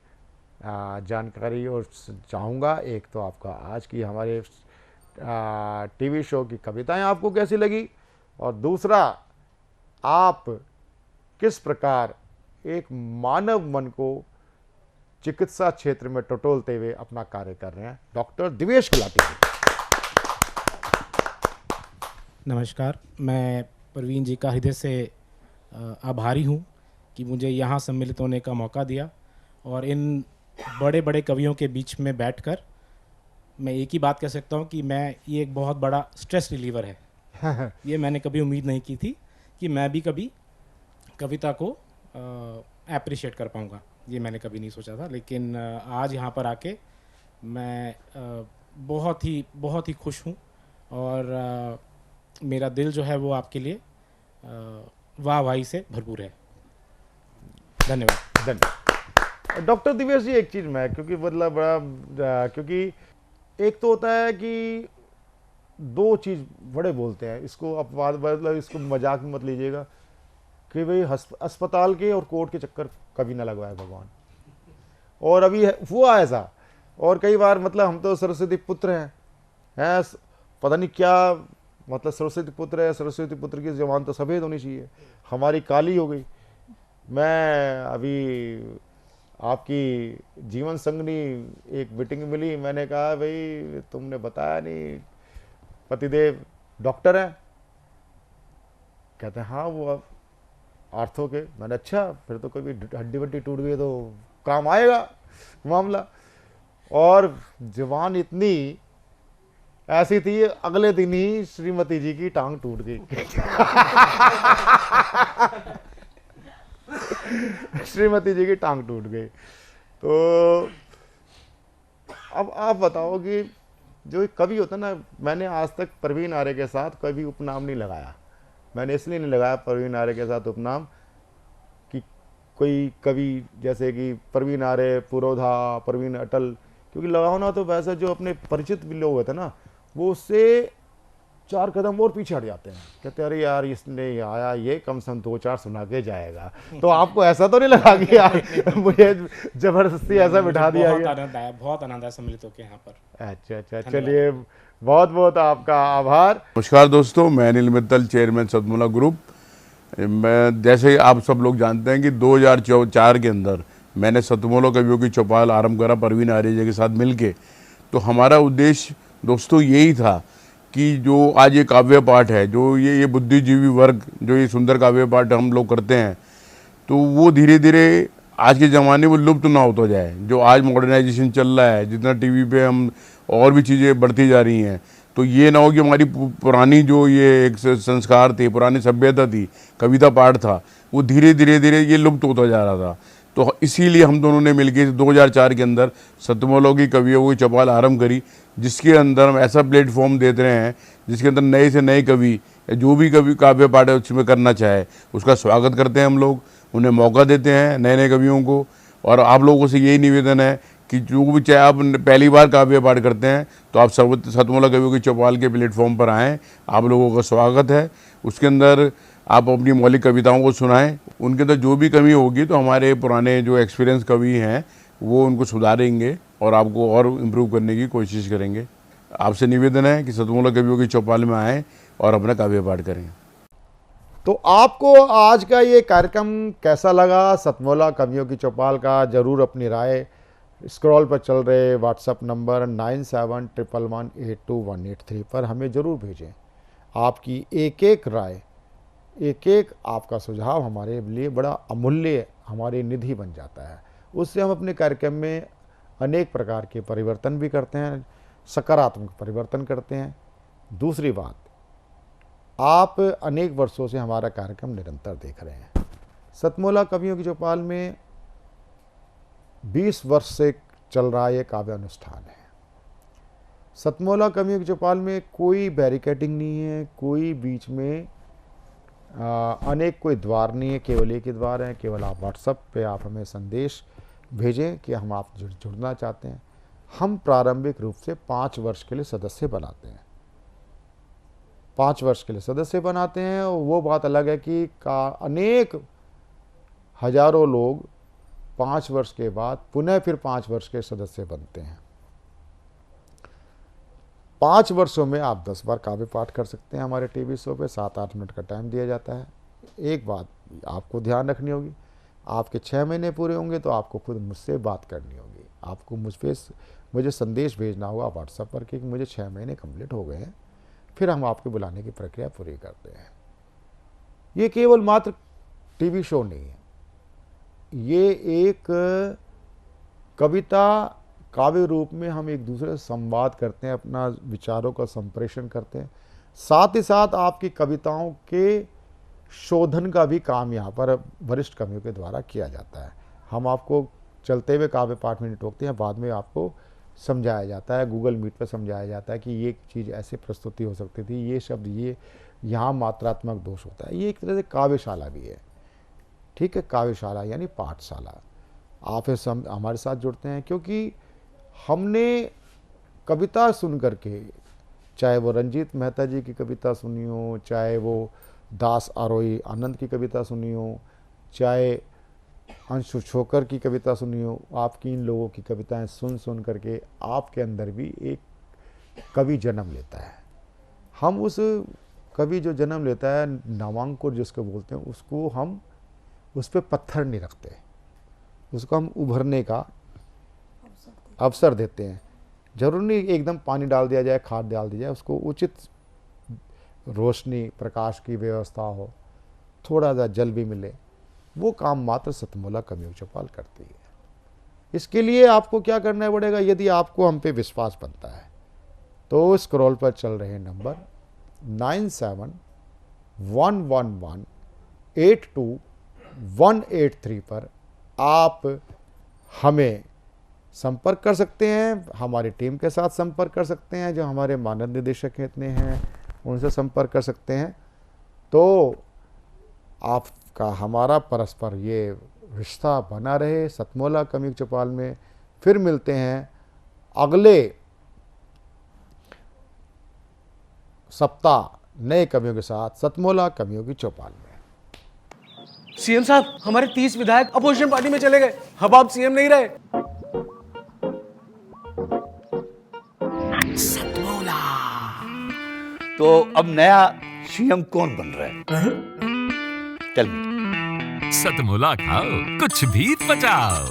जानकारी और चाहूँगा। एक तो आपका आज की हमारे टीवी शो की कविताएं आपको कैसी लगी, और दूसरा आप किस प्रकार एक मानव मन को चिकित्सा क्षेत्र में टटोलते हुए अपना कार्य कर रहे हैं। डॉक्टर दिवेश गुलाटी जी। नमस्कार, मैं प्रवीण जी का हृदय से आभारी हूँ कि मुझे यहाँ सम्मिलित होने का मौका दिया, और इन बड़े बड़े कवियों के बीच में बैठकर मैं एक ही बात कह सकता हूँ कि मैं ये एक बहुत बड़ा स्ट्रेस रिलीवर है। ये मैंने कभी उम्मीद नहीं की थी कि मैं भी कभी कविता को एप्रिशिएट कर पाऊँगा, ये मैंने कभी नहीं सोचा था। लेकिन आज यहाँ पर आके मैं बहुत ही खुश हूँ, और मेरा दिल जो है वो आपके लिए वाहवाही से भरपूर है। धन्यवाद। डॉक्टर दिवेश जी, एक चीज़ मैं क्योंकि मतलब बड़ा क्योंकि एक तो होता है कि दो चीज़ बड़े बोलते हैं, इसको अपवाद मतलब इसको मजाक में मत लीजिएगा कि भाई अस्पताल के और कोर्ट के चक्कर कभी ना लगवाए भगवान, और अभी हुआ ऐसा। और कई बार मतलब हम तो सरस्वती पुत्र हैं पता नहीं क्या मतलब सरस्वती पुत्र है, सरस्वती पुत्र की जबान तो सफ़ेद होनी चाहिए, हमारी काली हो गई। मैं अभी आपकी जीवन संगनी एक मीटिंग मिली, मैंने कहा भाई तुमने बताया नहीं पतिदेव डॉक्टर हैं, कहते हैं हाँ वो आर्थो के। मैंने अच्छा फिर तो कभी हड्डी वड्डी टूट गई तो काम आएगा मामला। और जवान इतनी ऐसी थी, अगले दिन ही श्रीमती जी की टांग टूट गई। श्रीमती जी की टांग टूट गई। तो अब आप बताओ कि जो एक कवि होता है ना, मैंने आज तक प्रवीण आर्य के साथ कभी उपनाम नहीं लगाया। मैंने इसलिए नहीं लगाया प्रवीण आर्य के साथ उपनाम कि कोई कवि जैसे कि प्रवीण आर्य, पुरोधा, प्रवीण अटल, क्योंकि लगाओ ना तो वैसे जो अपने परिचित भी लोग होते हैं ना, वो उससे 4 कदम और पीछे हट जाते हैं, कहते हैं अरे यार इसने आया ये कम से कम 2-4 सुना के जाएगा। तो आपको ऐसा तो नहीं लगा कि यार मुझे जबरदस्ती ऐसा बिठा दिया गया? बहुत आनंद आया सम्मिलित होकर यहाँ पर। अच्छा, चलिए बहुत बहुत आपका आभार। नमस्कार दोस्तों, मैं अनिल मित्तल, चेयरमैन सतमोला ग्रुप। मैं जैसे आप सब लोग जानते हैं कि 2004 के अंदर मैंने सतमोला कवियों की चौपाल आरंभ करा प्रवीण आर्य जी के साथ मिलके। तो हमारा उद्देश्य दोस्तों यही था कि जो आज ये काव्य पाठ है, जो ये बुद्धिजीवी वर्ग जो ये सुंदर काव्य पाठ हम लोग करते हैं, तो वो धीरे धीरे आज के ज़माने में लुप्त ना होता जाए। जो आज मॉडर्नाइजेशन चल रहा है, जितना टीवी पे हम और भी चीज़ें बढ़ती जा रही हैं, तो ये ना हो कि हमारी पुरानी जो ये एक संस्कार थे, पुरानी सभ्यता थी, कविता पाठ था, वो धीरे धीरे ये लुप्त होता जा रहा था। तो इसीलिए हम दोनों ने मिलकर 2004 के अंदर सतमोला की कवियों की चौपाल आरंभ करी, जिसके अंदर हम ऐसा प्लेटफॉर्म देते रहे हैं जिसके अंदर नए से नए कवि जो भी कवि काव्य पाठ है उसमें करना चाहे उसका स्वागत करते हैं हम लोग, उन्हें मौका देते हैं नए नए कवियों को। और आप लोगों से यही निवेदन है कि जो भी, चाहे आप पहली बार काव्य पाठ करते हैं तो आप सतमोला कवियों की चौपाल के प्लेटफॉर्म पर आएँ, आप लोगों का स्वागत है। उसके अंदर आप अपनी मौलिक कविताओं को सुनाएं, उनके अंदर जो भी कमी होगी तो हमारे पुराने जो एक्सपीरियंस कवि हैं वो उनको सुधारेंगे और आपको और इम्प्रूव करने की कोशिश करेंगे। आपसे निवेदन है कि सतमोला कवियों की चौपाल में आएँ और अपना काव्य पाठ करें। तो आपको आज का ये कार्यक्रम कैसा लगा सतमोला कवियों की चौपाल का? जरूर अपनी राय स्क्रॉल पर चल रहे व्हाट्सएप नंबर 9711182183 पर हमें ज़रूर भेजें। आपकी एक एक राय, एक एक आपका सुझाव हमारे लिए बड़ा अमूल्य हमारी निधि बन जाता है। उससे हम अपने कार्यक्रम में अनेक प्रकार के परिवर्तन भी करते हैं, सकारात्मक परिवर्तन करते हैं। दूसरी बात, आप अनेक वर्षों से हमारा कार्यक्रम निरंतर देख रहे हैं। सतमोला कवियों की चौपाल में 20 वर्ष से चल रहा ये काव्य अनुष्ठान है। सतमोला कवियों की चौपाल में कोई बैरिकेडिंग नहीं है, कोई बीच में अनेक कोई द्वार नहीं है, केवल एक ही द्वार है। केवल आप व्हाट्सएप पे आप हमें संदेश भेजें कि हम आप जुड़ना चाहते हैं। हम प्रारंभिक रूप से 5 वर्ष के लिए सदस्य बनाते हैं, 5 वर्ष के लिए सदस्य बनाते हैं। वो बात अलग है कि अनेक हजारों लोग 5 वर्ष के बाद पुनः फिर 5 वर्ष के सदस्य बनते हैं। 5 वर्षों में आप 10 बार काव्य पाठ कर सकते हैं। हमारे टीवी शो पे 7-8 मिनट का टाइम दिया जाता है। एक बात आपको ध्यान रखनी होगी, आपके 6 महीने पूरे होंगे तो आपको खुद मुझसे बात करनी होगी। आपको मुझे संदेश भेजना होगा व्हाट्सएप पर कि मुझे 6 महीने कंप्लीट हो गए हैं, फिर हम आपके बुलाने की प्रक्रिया पूरी करते हैं। ये केवल मात्र टीवी शो नहीं है, ये एक कविता काव्य रूप में हम एक दूसरे से संवाद करते हैं, अपना विचारों का संप्रेषण करते हैं। साथ ही साथ आपकी कविताओं के शोधन का भी काम यहाँ पर वरिष्ठ कवियों के द्वारा किया जाता है। हम आपको चलते हुए काव्य पाठ में नहीं टोकते हैं, बाद में आपको समझाया जाता है, गूगल मीट पर समझाया जाता है कि ये चीज़ ऐसे प्रस्तुति हो सकती थी, ये शब्द ये यहाँ मात्रात्मक दोष होता है। ये एक तरह से काव्यशाला भी है, ठीक है। काव्यशाला यानी पाठशाला। आप हमारे साथ जुड़ते हैं क्योंकि हमने कविता सुन करके, चाहे वो रंजीत मेहता जी की कविता सुनी हो, चाहे वो दास आरोही आनंद की कविता सुनी हो, चाहे अंशु छोकर की कविता सुनी हो, आपकी इन लोगों की कविताएं सुन करके आपके अंदर भी एक कवि जन्म लेता है। हम उस कवि जो जन्म लेता है, नामांकुर जिसको बोलते हैं, उसको हम उस पर पत्थर नहीं रखते, उसको हम उभरने का अवसर देते हैं। जरूर नहीं एकदम पानी डाल दिया जाए, खाद डाल दी जाए, उसको उचित रोशनी प्रकाश की व्यवस्था हो, थोड़ा सा जल भी मिले, वो काम मात्र सतमोला कवियों की चौपाल करती है। इसके लिए आपको क्या करना पड़ेगा? यदि आपको हम पे विश्वास बनता है तो स्क्रॉल पर चल रहे नंबर 9711182183 पर आप हमें संपर्क कर सकते हैं, हमारी टीम के साथ संपर्क कर सकते हैं, जो हमारे मानद निदेशक इतने हैं उनसे संपर्क कर सकते हैं। तो आपका हमारा परस्पर ये रिश्ता बना रहे सतमोला कवियों की चौपाल में। फिर मिलते हैं अगले सप्ताह नए कवियों के साथ सतमोला कवियों की चौपाल में। सीएम साहब, हमारे 30 विधायक अपोजिशन पार्टी में चले गए, अब आप सीएम नहीं रहे। सतमोला। तो अब नया सीएम कौन बन रहा है? चल सतमोला खाओ, कुछ भी पचाओ।